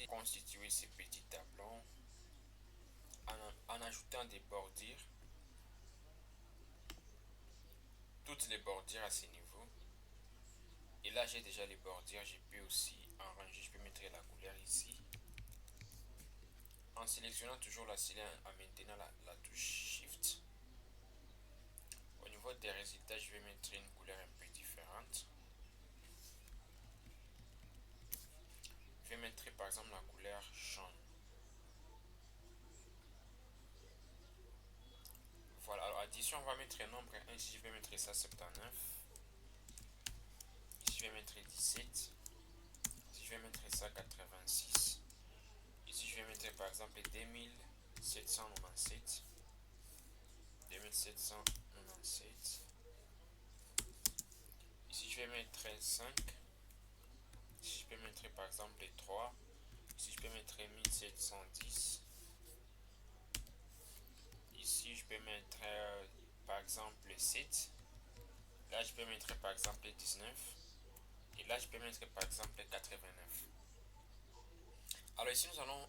constituer ce petit tableau en ajoutant des bordures. Toutes les bordures à ce niveau. Et là, j'ai déjà les bordures. Je peux aussi arranger. Je peux mettre la couleur ici. En sélectionnant toujours la cellule, en maintenant la touche Shift. Au niveau des résultats, je vais mettre une couleur un peu différente. Je vais mettre par exemple la couleur jaune. Voilà, alors addition, on va mettre un nombre 1. Ici, je vais mettre ça 79. Ici, je vais mettre 17. Ici, je vais mettre ça 86. Ici, je vais mettre par exemple 2797. 2797. Ici, je vais mettre 5. Ici, je peux mettre par exemple 3. Ici, je peux mettre 1710. Ici, je peux mettre par exemple 7. Là, je peux mettre par exemple 19. Et là, je peux mettre par exemple 89. Alors ici, nous allons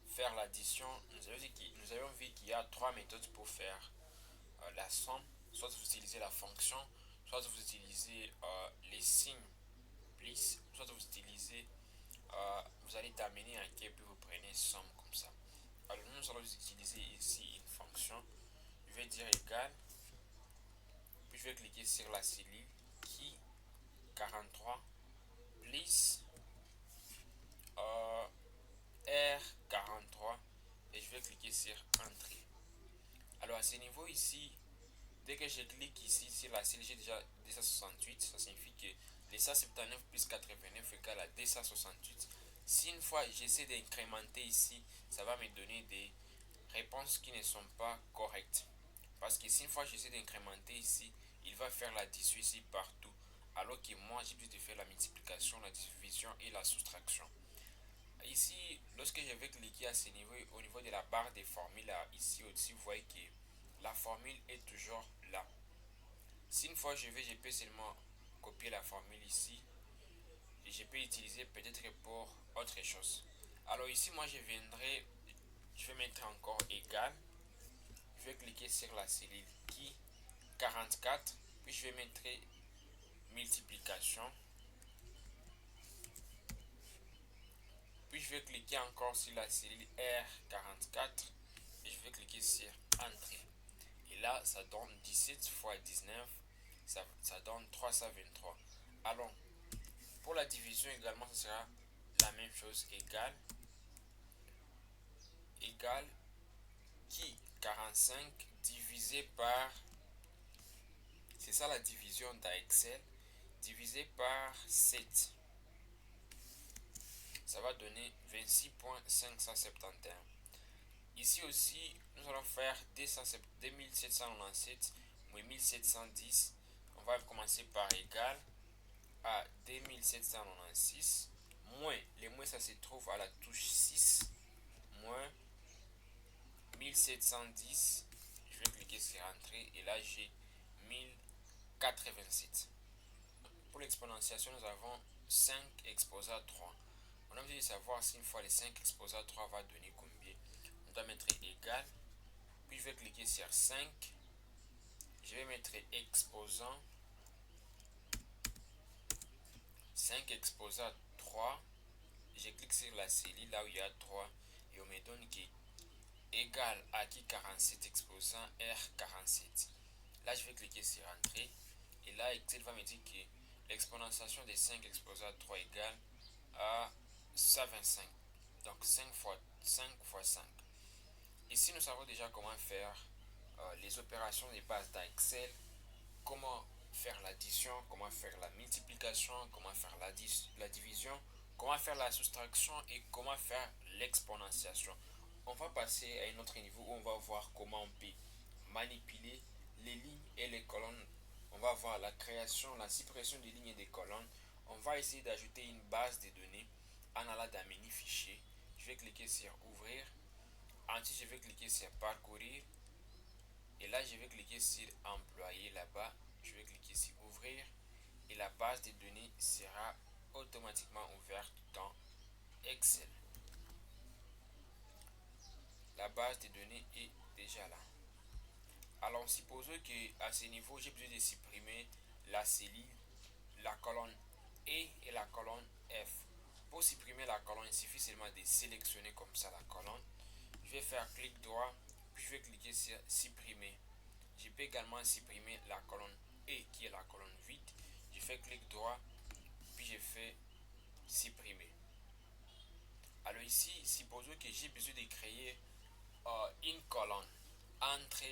faire l'addition. Nous avons vu qu'il y a trois méthodes pour faire la somme. Soit vous utilisez la fonction, soit vous utilisez les signes plus, soit vous utilisez, vous allez terminer un quai puis vous prenez somme comme ça. Alors nous allons utiliser ici une fonction. Je vais dire égal, puis je vais cliquer sur la cellule qui 43 plus R43 et je vais cliquer sur entrée. Alors à ce niveau ici, dès que je clique ici sur la cellule, j'ai déjà 268. Ça signifie que les 179 plus 89 égale à 268. Si une fois j'essaie d'incrémenter ici, ça va me donner des réponses qui ne sont pas correctes. Parce que si une fois j'essaie d'incrémenter ici, il va faire l'addition ici partout. Alors que moi, j'ai besoin de faire la multiplication, la division et la soustraction. Ici, lorsque je vais cliquer à ce niveau, au niveau de la barre des formules, ici au-dessus, vous voyez que la formule est toujours là. Si une fois je peux seulement copier la formule ici et je peux utiliser peut-être pour autre chose. Alors ici, moi je vais mettre encore égal. Je vais cliquer sur la cellule qui 44, puis je vais mettre multiplication. Puis je vais cliquer encore sur la cellule R44 et je vais cliquer sur Entrée. Et là, ça donne 17 fois 19, ça donne 323. Alors, pour la division également, ce sera la même chose, égal qui 45 divisé par, c'est ça la division dans Excel, divisé par 7. Ça va donner 26.571. Ici aussi, nous allons faire 2797 moins 1710. On va commencer par égal à 2796 moins, les moins ça se trouve à la touche 6, moins 1710. Je vais cliquer sur entrée et là j'ai 1087. Pour l'exponentiation, nous avons 5 exposé à 3. On a besoin de savoir si une fois les 5 exposé à 3 va donner combien. On doit mettre égal, puis je vais cliquer sur 5. Je vais mettre exposant 5 exposé à 3. Je clique sur la cellule là où il y a 3 et on me donne qui égal à qui 47 exposant R47. Là, je vais cliquer sur entrée et là, Excel va me dire que l'exponentiation des 5 exposé à 3 égale à 125. Donc 5 fois 5. Ici, nous savons déjà comment faire les opérations de base dans Excel, comment faire l'addition, comment faire la multiplication, comment faire la division, comment faire la soustraction et comment faire l'exponentiation. On va passer à un autre niveau où on va voir comment on peut manipuler les lignes et les colonnes. On va voir la création, la suppression des lignes et des colonnes. On va essayer d'ajouter une base de données en allant dans menu fichier. Je vais cliquer sur ouvrir. Ensuite, je vais cliquer sur parcourir. Et là, je vais cliquer sur employé là-bas. Je vais cliquer sur ouvrir. Et la base de données sera automatiquement ouverte dans Excel. La base de données est déjà là. Alors, supposons qu'à ce niveau, j'ai besoin de supprimer la cellule, la colonne E et la colonne F. Pour supprimer la colonne, il suffit seulement de sélectionner comme ça la colonne. Je vais faire clic droit, puis je vais cliquer sur supprimer. Je peux également supprimer la colonne E qui est la colonne vide. Je fais clic droit, puis je fais supprimer. Alors ici, supposons que j'ai besoin de créer une colonne entre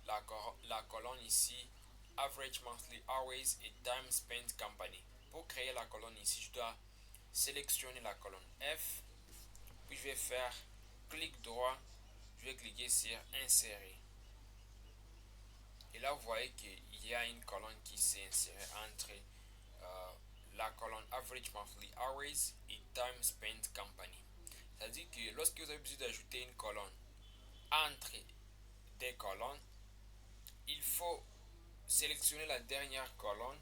la colonne ici average monthly hours et time spent company. Pour créer la colonne ici, je dois sélectionner la colonne F, puis je vais faire clic droit, je vais cliquer sur insérer. Et là, vous voyez qu'il y a une colonne qui s'est insérée entre la colonne average monthly hours et time spent company. C'est-à-dire que lorsque vous avez besoin d'ajouter une colonne entre des colonnes, il faut sélectionner la dernière colonne,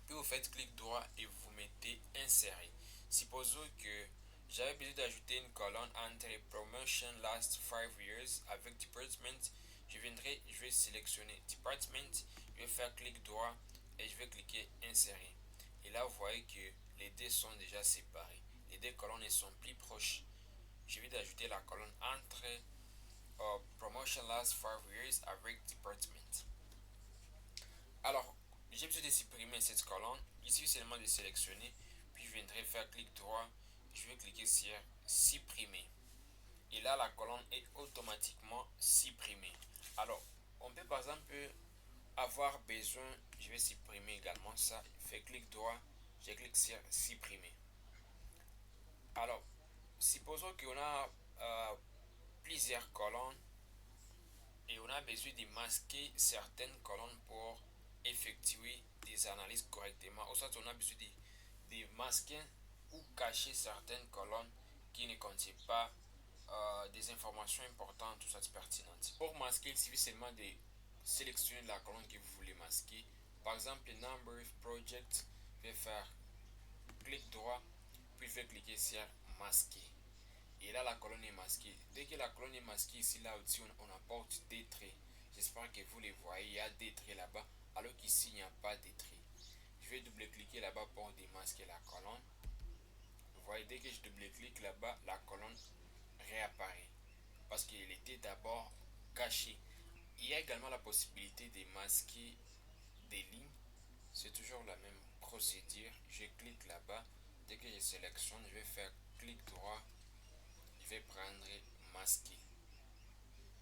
puis vous faites clic droit et vous mettez insérer. Supposons que j'avais besoin d'ajouter une colonne entre promotion last 5 years avec department. Je vais sélectionner department, je vais faire clic droit et je vais cliquer insérer. Et là, vous voyez que les deux sont déjà séparés. Les deux colonnes sont plus proches. Je vais ajouter la colonne entre promotion last 5 years avec department. Alors, j'ai besoin de supprimer cette colonne. Il suffit seulement de sélectionner, puis je viendrai faire clic droit. Je vais cliquer sur supprimer. Et là, la colonne est automatiquement supprimée. Alors, on peut par exemple avoir besoin, je vais supprimer également ça. Je fais clic droit, je clique sur supprimer. Alors, supposons qu'on a plusieurs colonnes et on a besoin de masquer certaines colonnes pour effectuer des analyses correctement. Ou soit on a besoin de masquer ou cacher certaines colonnes qui ne contiennent pas des informations importantes ou soit pertinentes. Pour masquer, il suffit seulement de sélectionner la colonne que vous voulez masquer. Par exemple, le number project, je vais faire clic droit, puis je vais cliquer sur masquer. Et là, la colonne est masquée. Dès que la colonne est masquée, ici, là au-dessus, on apporte des traits. J'espère que vous les voyez, il y a des traits là-bas, alors qu'ici, il n'y a pas de traits. Je vais double-cliquer là-bas pour démasquer la colonne. Vous voyez, dès que je double-clique là-bas, la colonne réapparaît. Parce qu'elle était d'abord cachée. Il y a également la possibilité de masquer des lignes. C'est toujours la même procédure. Je clique là-bas. Dès que je sélectionne, je vais faire clic droit. Je vais prendre masquer.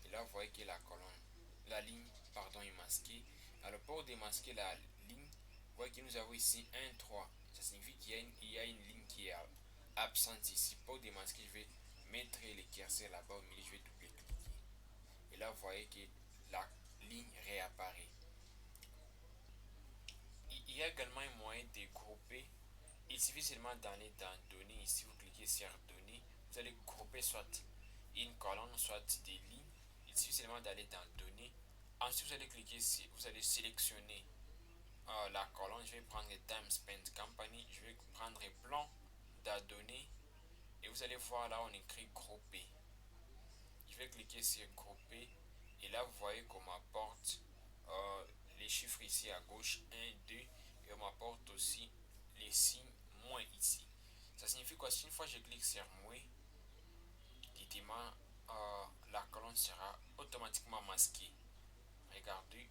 Et là, vous voyez que la ligne, pardon, est masquée. Alors, pour démasquer la ligne, vous voyez que nous avons ici 1, 3. Ça signifie qu'il y a une ligne qui est absente ici. Pour démasquer, je vais mettre les curseurs là-bas au milieu, je vais double-cliquer. Et là, vous voyez que la ligne réapparaît. Il y a également un moyen de grouper. Il suffit seulement d'aller dans Données. Ici, vous cliquez sur Données. Vous allez grouper soit une colonne, soit des lignes. Il suffit seulement d'aller dans Données. Ensuite, vous allez cliquer ici. Vous allez sélectionner la colonne. Je vais prendre Time Spent Company. Je vais prendre plan de données. Et vous allez voir là, on écrit grouper. Je vais cliquer sur grouper. Et là, vous voyez qu'on m'apporte les chiffres ici à gauche, 1, 2, et on m'apporte aussi les signes moins ici. Ça signifie quoi? Si une fois je clique sur moins, la colonne sera automatiquement masquée. Regardez,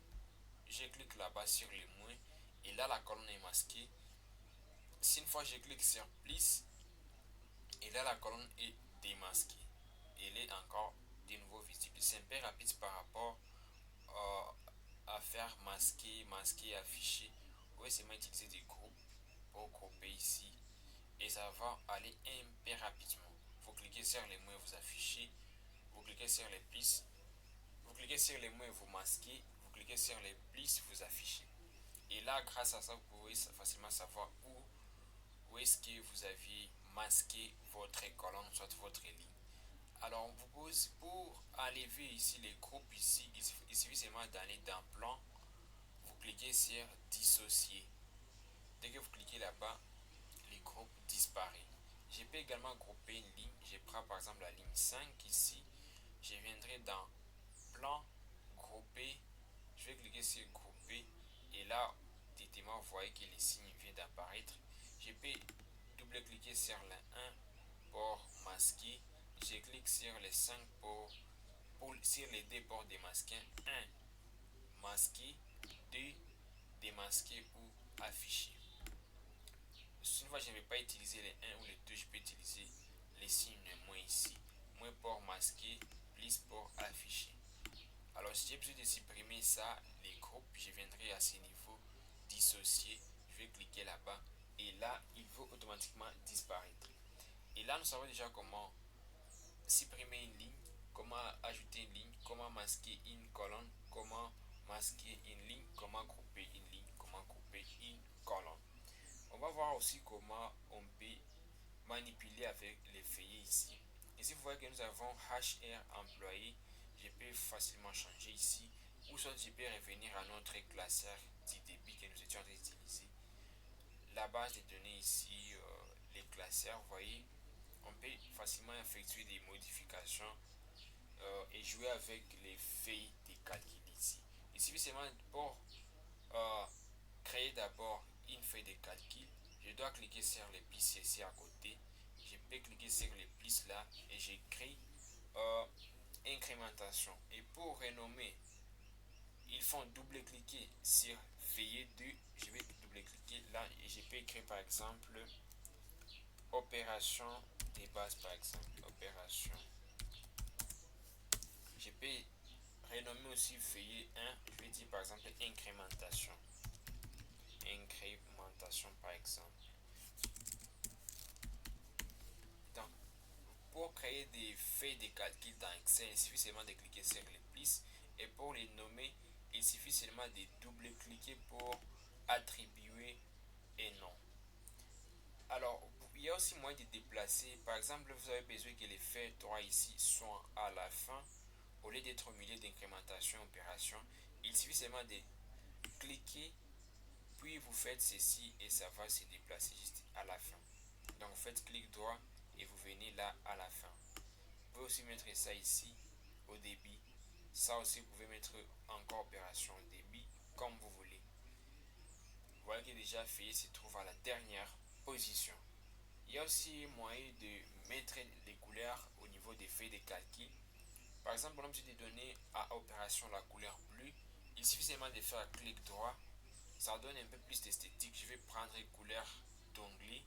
je clique là-bas sur les moins, et là la colonne est masquée. Si une fois je clique sur plus, et là la colonne est démasquée. Elle est encore de nouveau visible. C'est un peu rapide par rapport à faire masquer, afficher. Vous pouvez seulement utiliser des groupes pour grouper ici et ça va aller un peu rapidement. Vous cliquez sur les mots et vous affichez. Vous cliquez sur les plus. Vous cliquez sur les mots et vous masquez. Vous cliquez sur les plus, vous affichez. Et là, grâce à ça, vous pouvez facilement savoir où est-ce que vous aviez masqué votre colonne, soit votre ligne. Alors, pour enlever ici les groupes, ici, il suffit seulement d'aller dans plan. Vous cliquez sur dissocier. Dès que vous cliquez là-bas, les groupes disparaissent. Je peux également grouper une ligne. Je prends par exemple la ligne 5 ici. Je viendrai dans plan, grouper. Je vais cliquer sur grouper. Et là, directement, vous voyez que les signes viennent d'apparaître. Je peux double-cliquer sur le 1 pour masquer. Je clique sur les 5 sur les 2 pour démasquer. 1 masquer, 2 démasquer ou afficher. Une fois je ne vais pas utiliser les 1 ou les 2, je peux utiliser les signes moins ici. Moins pour masquer, plus pour afficher. Alors si j'ai besoin de supprimer ça, les groupes, je viendrai à ce niveau, dissocier, je vais cliquer là-bas et là, il va automatiquement disparaître. Et là, nous savons déjà comment supprimer une ligne, comment ajouter une ligne, comment masquer une colonne, comment masquer une ligne, comment grouper une ligne, comment grouper une colonne. On va voir aussi comment on peut manipuler avec les feuillets ici. Ici, vous voyez que nous avons HR employé. Je peux facilement changer ici. Ou soit je peux revenir à notre classeur TDB que nous étions en train d'utiliser. La base de données ici, les classeurs, vous voyez, on peut facilement effectuer des modifications et jouer avec les feuilles de calcul ici. Il suffit seulement pour créer d'abord une feuille de calcul. Je dois cliquer sur les plus ici à côté. Je peux cliquer sur les plus là et j'écris incrémentation. Et pour renommer, ils font double-cliquer sur feuillet 2. Je vais double-cliquer là et je peux écrire par exemple opération des bases par exemple. Opération. Je peux renommer aussi feuillet 1. Je vais dire par exemple incrémentation. Incrémentation par exemple. Donc, pour créer des feuilles de calcul dans Excel, il suffit seulement de cliquer sur les plus. Et pour les nommer, il suffit seulement de double-cliquer pour attribuer un nom. Alors, il y a aussi moyen de déplacer. Par exemple, vous avez besoin que les faits droits ici soient à la fin. Au lieu d'être au milieu d'incrémentation opération, il suffit seulement de cliquer, puis vous faites ceci et ça va se déplacer juste à la fin. Donc vous faites clic droit et vous venez là à la fin. Vous pouvez aussi mettre ça ici au débit. Ça aussi, vous pouvez mettre encore opération au débit comme vous voulez. Vous voyez que déjà fait se trouve à la dernière position. Il y a aussi moyen de mettre les couleurs au niveau des feuilles de calcul. Par exemple, on a besoin de donner à opération la couleur bleue. Il suffit seulement de faire clic droit. Ça donne un peu plus d'esthétique. Je vais prendre couleur d'onglet.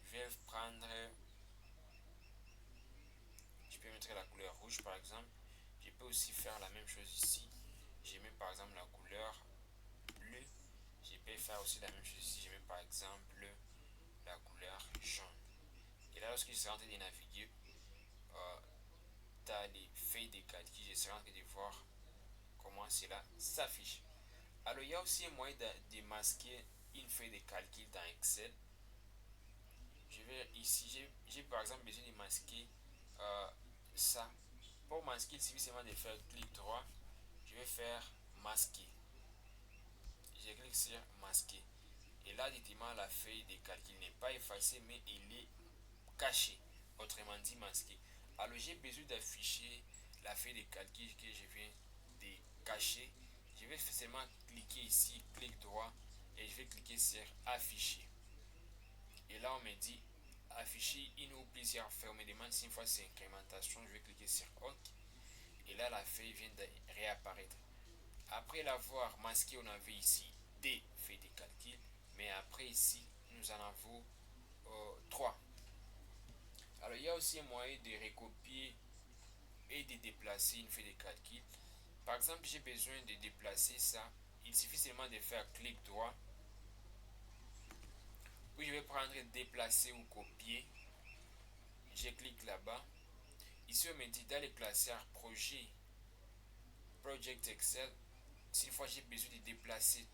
Je vais prendre, je peux mettre la couleur rouge par exemple. Je peux aussi faire la même chose ici. Je mets par exemple la couleur bleue. Je peux faire aussi la même chose ici. Je mets par exemple la couleur jaune. Et là, lorsque je serai en train de naviguer dans les feuilles de calcul, je serai en train de voir comment cela s'affiche. Alors, il y a aussi un moyen de masquer une feuille de calcul dans Excel. Je vais ici, j'ai par exemple besoin de masquer ça. Pour masquer, il suffit seulement de faire clic droit. Je vais faire masquer. Je clique sur masquer. Et là, directement, la feuille de calcul n'est pas effacée, mais elle est cachée. Autrement dit, masquée. Alors, j'ai besoin d'afficher la feuille de calcul que je viens de cacher. Je vais seulement cliquer ici, clic droit, et je vais cliquer sur afficher. Et là, on me dit afficher une ou plusieurs feuilles. On me demande si une fois c'est incrémentation. Je vais cliquer sur OK. Et là, la feuille vient de réapparaître. Après l'avoir masqué, on avait ici des feuilles de calcul. Mais après, ici, nous en avons 3. Alors, il y a aussi un moyen de recopier et de déplacer une feuille de calcul. Par exemple, j'ai besoin de déplacer ça. Il suffit seulement de faire clic droit. Puis je vais prendre déplacer ou copier. Je clique là-bas. Ici, on me dit dans les classeurs projet, Project Excel. Si une fois j'ai besoin de déplacer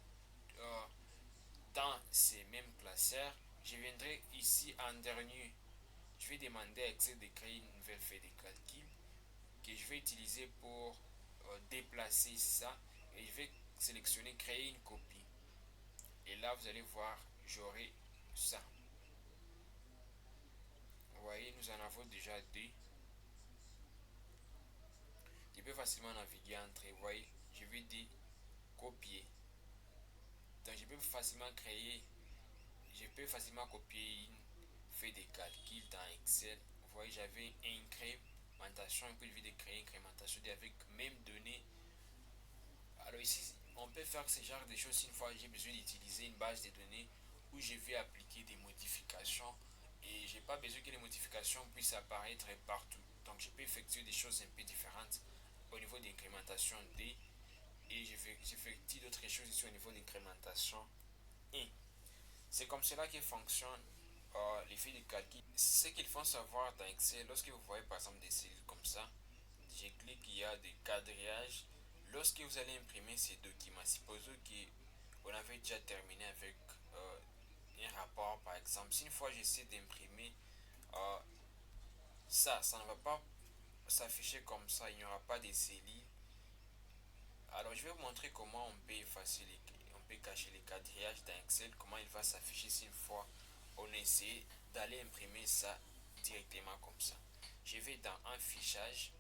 dans ces mêmes classeurs, je viendrai ici en dernier. Je vais demander à Excel de créer une nouvelle feuille de calcul que je vais utiliser pour déplacer ça. Et je vais sélectionner créer une copie. Et là, vous allez voir, j'aurai ça. Vous voyez, nous en avons déjà deux. Je peux facilement naviguer entre. Vous voyez, je vais dire copier. Donc, je peux facilement copier une feuille de calcul dans Excel. Vous voyez, j'avais incrémentation, puis je vais créer incrémentation avec même données. Alors ici, on peut faire ce genre de choses une fois j'ai besoin d'utiliser une base de données où je vais appliquer des modifications et j'ai pas besoin que les modifications puissent apparaître partout. Donc je peux effectuer des choses un peu différentes au niveau d'incrémentation D et j'effectue d'autres choses ici au niveau d'incrémentation I. C'est comme cela que fonctionne les feuilles de calcul. Ce qu'il faut savoir dans Excel, lorsque vous voyez par exemple des cellules comme ça, je clique, il y a des quadrillages. Lorsque vous allez imprimer ces documents, supposons que vous avez déjà terminé avec un rapport par exemple. Si une fois j'essaie d'imprimer euh, ça ne va pas s'afficher comme ça, il n'y aura pas de cellules. Alors je vais vous montrer comment on peut effacer on peut cacher les quadrillages dans Excel, comment il va s'afficher si une fois on essaie d'aller imprimer ça directement comme ça. Je vais dans un fichage,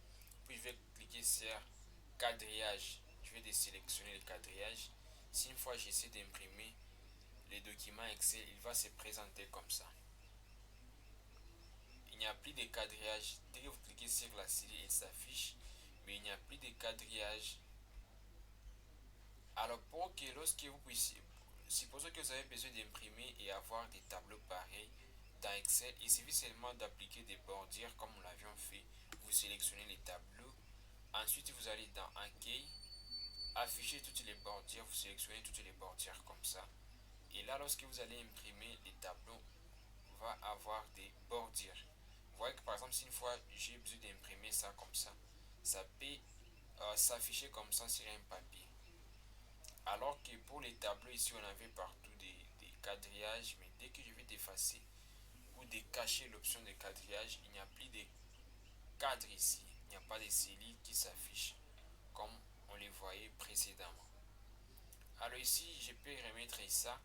puis je vais cliquer sur quadrillage. Je vais désélectionner le quadrillage. Si une fois j'essaie d'imprimer les documents Excel, il va se présenter comme ça. Il n'y a plus de quadrillage. Dès que vous cliquez sur la série, il s'affiche, mais il n'y a plus de quadrillage. Alors pour que lorsque vous puissiez, supposons que vous avez besoin d'imprimer et avoir des tableaux pareils dans Excel, il suffit seulement d'appliquer des bordures comme nous l'avions fait. Vous sélectionnez les tableaux, ensuite vous allez dans Accueil, afficher toutes les bordures, vous sélectionnez toutes les bordures comme ça. Et là, lorsque vous allez imprimer les tableaux, va avoir des bordures. Vous voyez que par exemple, si une fois j'ai besoin d'imprimer ça comme ça peut s'afficher comme ça sur un papier. Alors que pour les tableaux ici, on avait partout des quadrillages, mais dès que je vais effacer ou cacher l'option de quadrillage, il n'y a plus de cadre ici. Il n'y a pas de cellules qui s'affichent comme on les voyait précédemment. Alors ici, je peux remettre ça.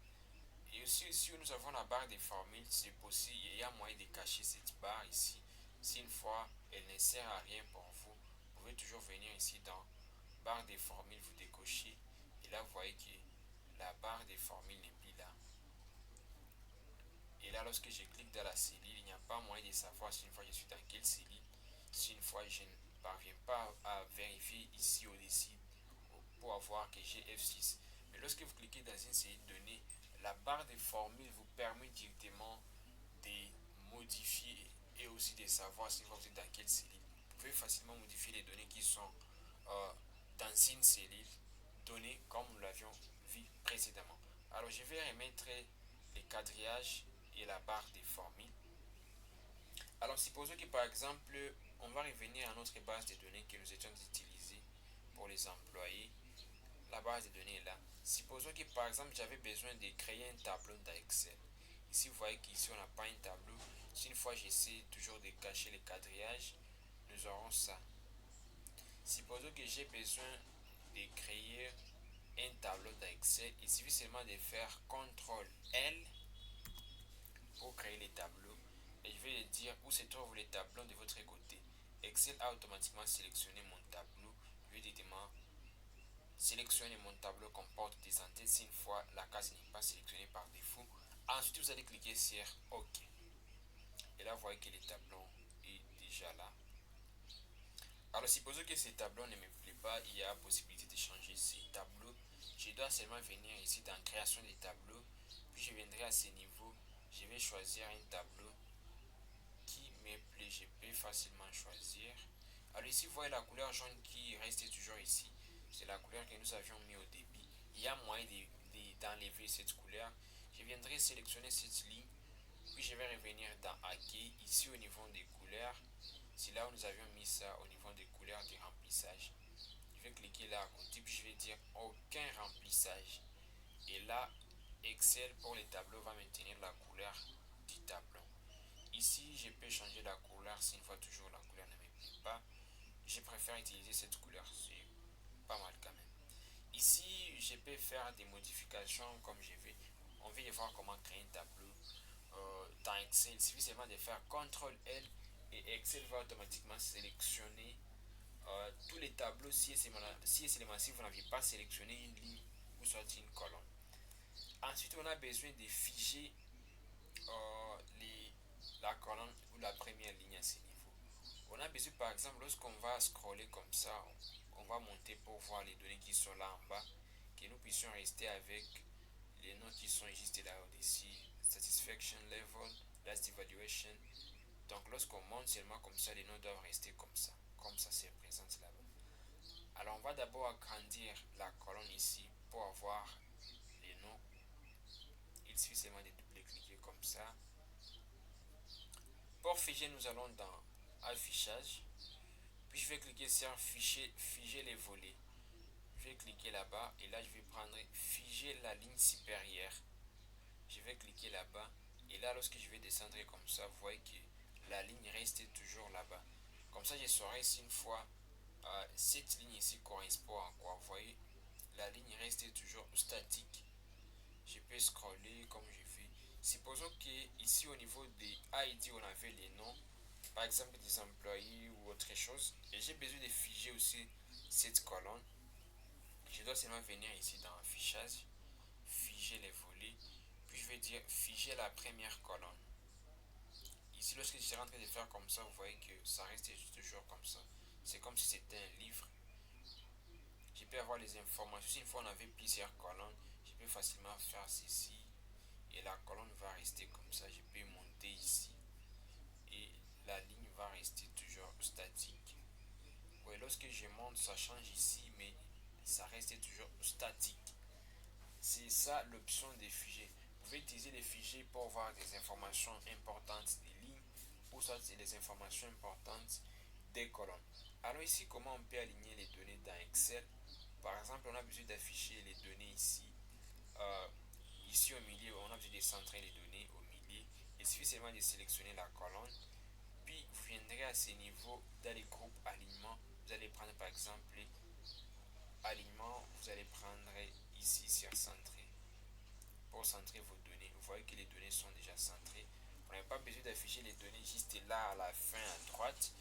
Et aussi, ici où nous avons la barre des formules, c'est possible, il y a moyen de cacher cette barre ici. Si une fois elle ne sert à rien pour vous, vous pouvez toujours venir ici dans barre des formules, vous décochez. Et là, vous voyez que la barre des formules n'est plus là. Et là, lorsque je clique dans la cellule, il n'y a pas moyen de savoir si une fois je suis dans quelle cellule. Si une fois je ne parviens pas à vérifier ici au-dessus pour avoir que j'ai F6. Mais lorsque vous cliquez dans une série de données, la barre de formule vous permet directement de modifier et aussi de savoir si vous êtes dans quelle cellule. Vous pouvez facilement modifier les données qui sont dans une cellule donnée comme nous l'avions vu précédemment. Alors je vais remettre les quadrillages et la barre des formules. Alors supposons que par exemple, on va revenir à notre base de données que nous étions utilisée pour les employés. La base de données est là. Supposons que par exemple j'avais besoin de créer un tableau dans Excel. Ici vous voyez qu'ici on n'a pas un tableau. Si une fois j'essaie toujours de cacher les quadrillages, nous aurons ça. Supposons que j'ai besoin de créer un tableau dans Excel. Il suffit seulement de faire CTRL L pour créer les tableaux. Et je vais dire où se trouvent les tableaux de votre côté. Excel a automatiquement sélectionné mon tableau. Je vais directement sélectionner mon tableau comporte des entêtes si une fois la case n'est pas sélectionnée par défaut. Ensuite, vous allez cliquer sur OK. Et là, vous voyez que le tableau est déjà là. Alors, supposons que ce tableau ne me plaît pas, il y a la possibilité de changer ces tableaux. Je dois seulement venir ici dans création des tableaux. Puis je viendrai à ce niveau. Je vais choisir un tableau qui me plaît. Je peux facilement choisir. Alors ici, vous voyez la couleur jaune qui reste toujours ici. C'est la couleur que nous avions mis au début. Il y a moyen d'enlever cette couleur. Je viendrai sélectionner cette ligne. Puis je vais revenir dans Hacker. Ici au niveau des couleurs. C'est là où nous avions mis ça au niveau des couleurs de remplissage. Je vais cliquer là à côté. Puis je vais dire aucun remplissage. Et là, Excel pour les tableaux va maintenir la couleur du tableau. Ici, je peux changer la couleur si une fois toujours la couleur ne me plaît pas. Je préfère utiliser cette couleur, c'est pas mal quand même. Ici, je peux faire des modifications comme je vais. On va voir comment créer un tableau dans Excel. Il suffit seulement de faire CTRL L et Excel va automatiquement sélectionner tous les tableaux si seulement si vous n'avez pas sélectionné une ligne ou soit une colonne. Ensuite, on a besoin de figer la colonne ou la première ligne à ce niveau. On a besoin par exemple lorsqu'on va scroller comme ça, on va monter pour voir les données qui sont là en bas, que nous puissions rester avec les noms qui sont juste là au-dessus, satisfaction level, last evaluation. Donc lorsqu'on monte seulement comme ça, les noms doivent rester comme ça c'est présente là-bas. Alors on va d'abord agrandir la colonne ici pour avoir les noms. Il suffit seulement de double-cliquer comme ça. Pour figer, nous allons dans affichage. Puis je vais cliquer sur figer les volets. Je vais cliquer là-bas et là je vais prendre figer la ligne supérieure. Je vais cliquer là-bas et là lorsque je vais descendre comme ça, vous voyez que la ligne reste toujours là-bas. Comme ça je saurai si une fois cette ligne ici correspond à quoi. Vous voyez, la ligne reste toujours statique. Je peux scroller comme je fais. Supposons que ici au niveau des ID on avait les noms, par exemple des employés ou autre chose, et j'ai besoin de figer aussi cette colonne. Je dois seulement venir ici dans affichage, figer les volets, puis je vais dire figer la première colonne. Ici lorsque je suis en train de faire comme ça, vous voyez que ça reste toujours comme ça. C'est comme si c'était un livre. Je peux avoir les informations. Si une fois on avait plusieurs colonnes, je peux facilement faire ceci et la colonne va rester comme ça. Je peux monter ici et la ligne va rester toujours statique. Ouais, lorsque je monte, ça change ici, mais ça reste toujours statique. C'est ça l'option des fichiers. Vous pouvez utiliser les fichiers pour voir des informations importantes des lignes ou soit des informations importantes des colonnes. Alors ici, comment on peut aligner les données dans Excel? Par exemple, on a besoin d'afficher les données ici. Ici au milieu, on a besoin de centrer les données au milieu. Il suffit seulement de sélectionner la colonne. Puis vous viendrez à ce niveau dans les groupes alignement. Vous allez prendre par exemple alignement, vous allez prendre ici sur centrer. Pour centrer vos données, vous voyez que les données sont déjà centrées. Vous n'avez pas besoin d'afficher les données juste là à la fin à droite.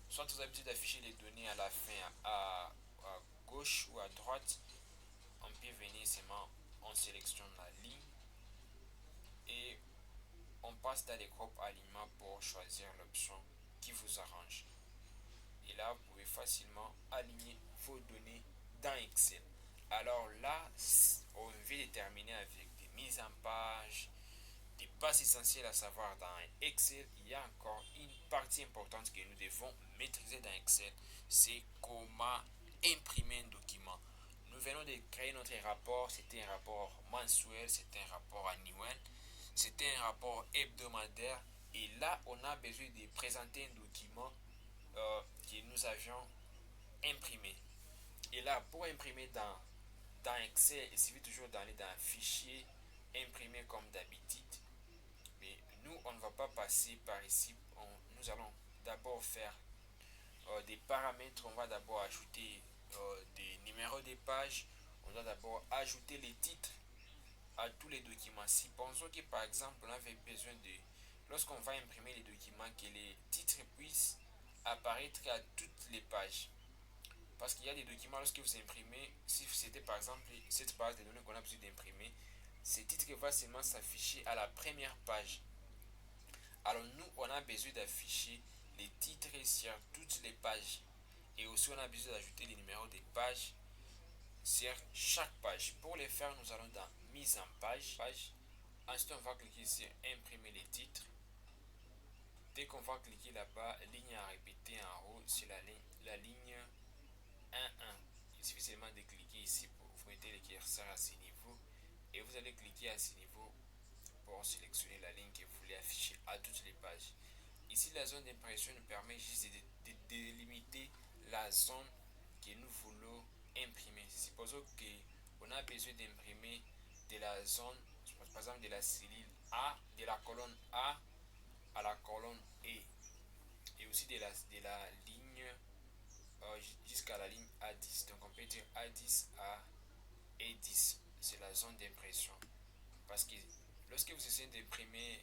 Soit vous avez besoin d'afficher les données à la fin à gauche ou à droite. On peut venir seulement, on sélectionne la ligne et on passe dans les groupes alignement pour choisir l'option qui vous arrange. Et là, vous pouvez facilement aligner vos données dans Excel. Alors là, on vient de terminer avec des mises en page, des bases essentielles à savoir dans Excel. Il y a encore une partie importante que nous devons maîtriser dans Excel, c'est comment imprimer un document. Nous venons de créer notre rapport, c'était un rapport mensuel, c'était un rapport annuel, c'était un rapport hebdomadaire. Et là, on a besoin de présenter un document que nous avions imprimé. Et là, pour imprimer dans Excel, il suffit toujours d'aller dans Fichier, imprimer comme d'habitude. Mais nous, on ne va pas passer par ici. Nous allons d'abord faire des paramètres. On va d'abord ajouter des numéros de pages. On doit d'abord ajouter les titres à tous les documents. Si pensons que par exemple, on avait besoin de, lorsqu'on va imprimer les documents, que les titres puissent apparaître à toutes les pages. Parce qu'il y a des documents, lorsque vous imprimez, si c'était par exemple cette base de données qu'on a besoin d'imprimer, ces titres vont seulement s'afficher à la première page. Alors nous, on a besoin d'afficher les titres sur toutes les pages. Et aussi, on a besoin d'ajouter les numéros des pages sur chaque page. Pour les faire, nous allons dans Mise en page. Ensuite, on va cliquer sur Imprimer les titres. Dès qu'on va cliquer là-bas, ligne à répéter en haut, c'est la ligne 1-1. Il suffit seulement de cliquer ici pour vous mettez le curseur à ce niveau et vous allez cliquer à ce niveau pour sélectionner la ligne que vous voulez afficher à toutes les pages. Ici, la zone d'impression nous permet juste de délimiter la zone que nous voulons imprimer. Supposons qu'on a besoin d'imprimer de la zone, par exemple de la cellule A, de la colonne A à la colonne E, et aussi de la ligne jusqu'à la ligne A10. Donc on peut dire A10 à E10. C'est la zone d'impression. Parce que lorsque vous essayez d'imprimer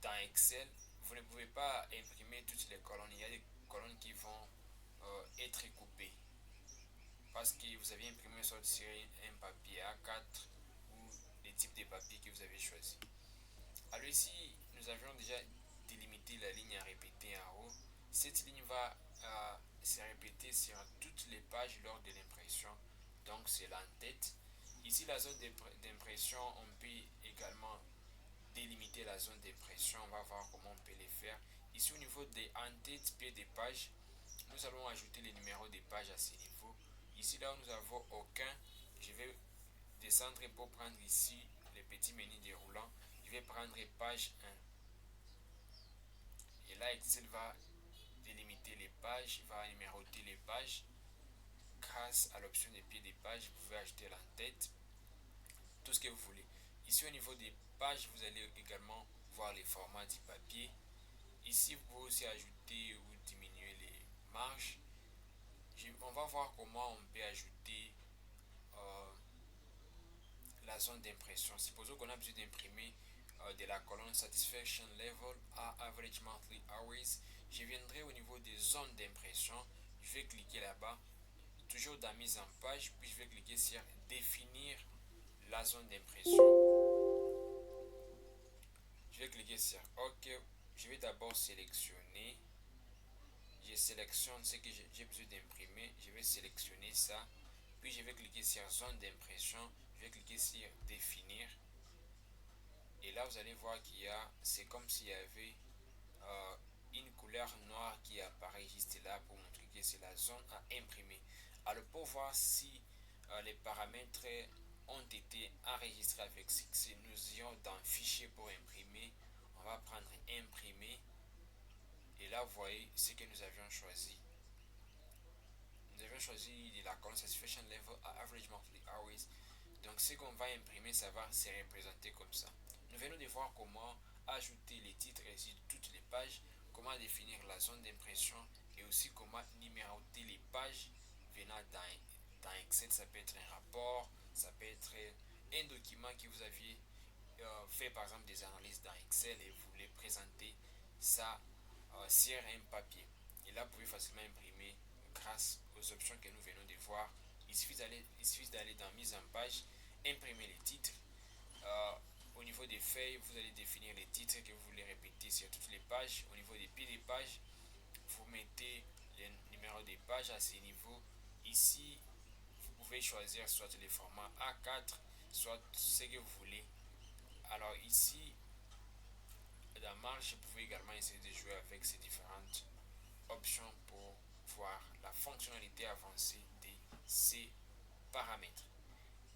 dans Excel, vous ne pouvez pas imprimer toutes les colonnes. Il y a des colonnes qui vont être coupées. Parce que vous avez imprimé sur un papier A4 ou les types de papier que vous avez choisi. Alors ici, nous avions déjà délimité la ligne à répéter en haut. Cette ligne va se répéter sur toutes les pages lors de l'impression. Donc c'est l'en-tête. Ici, la zone d'impression, on peut également délimiter la zone d'impression. On va voir comment on peut les faire. Ici, au niveau des en-tête, pied des pages, nous allons ajouter les numéros des pages à ce niveau. Ici, là où nous n'avons aucun, je vais descendre pour prendre ici les petits menus déroulants. Je vais prendre page 1. Et là, Excel va délimiter les pages, va numéroter les pages. Grâce à l'option des pieds des pages, vous pouvez ajouter l'en-tête, tout ce que vous voulez. Ici, au niveau des pages, vous allez également voir les formats du papier. Ici, vous pouvez aussi ajouter ou diminuer les marges. On va voir comment on peut ajouter la zone d'impression. Supposons qu'on a besoin d'imprimer de la colonne Satisfaction Level à Average Monthly Hours. Je viendrai au niveau des zones d'impression. Je vais cliquer là-bas, toujours dans Mise en page, puis je vais cliquer sur Définir la zone d'impression. Je vais cliquer sur OK. Je vais d'abord sélectionner. Je sélectionne ce que j'ai besoin d'imprimer. Je vais sélectionner ça. Puis je vais cliquer sur Zone d'impression. Je vais cliquer sur Définir. Et là, vous allez voir qu'il y a, c'est comme s'il y avait une couleur noire qui apparaît juste là pour montrer que c'est la zone à imprimer. Alors, pour voir si les paramètres ont été enregistrés avec succès, nous irons dans Fichier pour imprimer. On va prendre Imprimer. Et là, vous voyez ce que nous avions choisi. Nous avions choisi de la colonne Satisfaction Level à Average Monthly Hours. Donc, ce qu'on va imprimer, ça va se représenter comme ça. Nous venons de voir comment ajouter les titres et sur toutes les pages, comment définir la zone d'impression et aussi comment numéroter les pages venant dans Excel. Ça peut être un rapport, ça peut être un document que vous aviez fait par exemple des analyses dans Excel et vous voulez présenter ça sur un papier. Et là, vous pouvez facilement imprimer grâce aux options que nous venons de voir. Il suffit d'aller dans mise en page, imprimer les titres. Euh, Au niveau des feuilles, vous allez définir les titres que vous voulez répéter sur toutes les pages. Au niveau des pieds des pages, vous mettez les numéros des pages à ces niveaux. Ici, vous pouvez choisir soit les formats A4, soit ce que vous voulez. Alors ici, dans Marge, vous pouvez également essayer de jouer avec ces différentes options pour voir la fonctionnalité avancée de ces paramètres.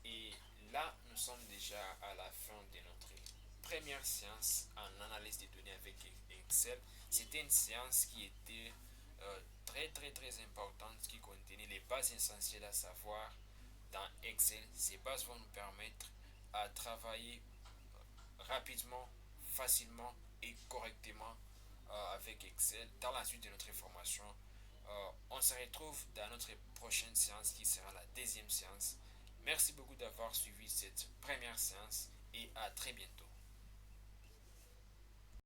Et là, nous sommes déjà à la fin de notre première séance en analyse des données avec Excel. C'était une séance qui était très importante, qui contenait les bases essentielles à savoir dans Excel. Ces bases vont nous permettre à travailler rapidement, facilement et correctement avec Excel dans la suite de notre formation. On se retrouve dans notre prochaine séance qui sera la deuxième séance. Merci beaucoup d'avoir suivi cette première séance et à très bientôt.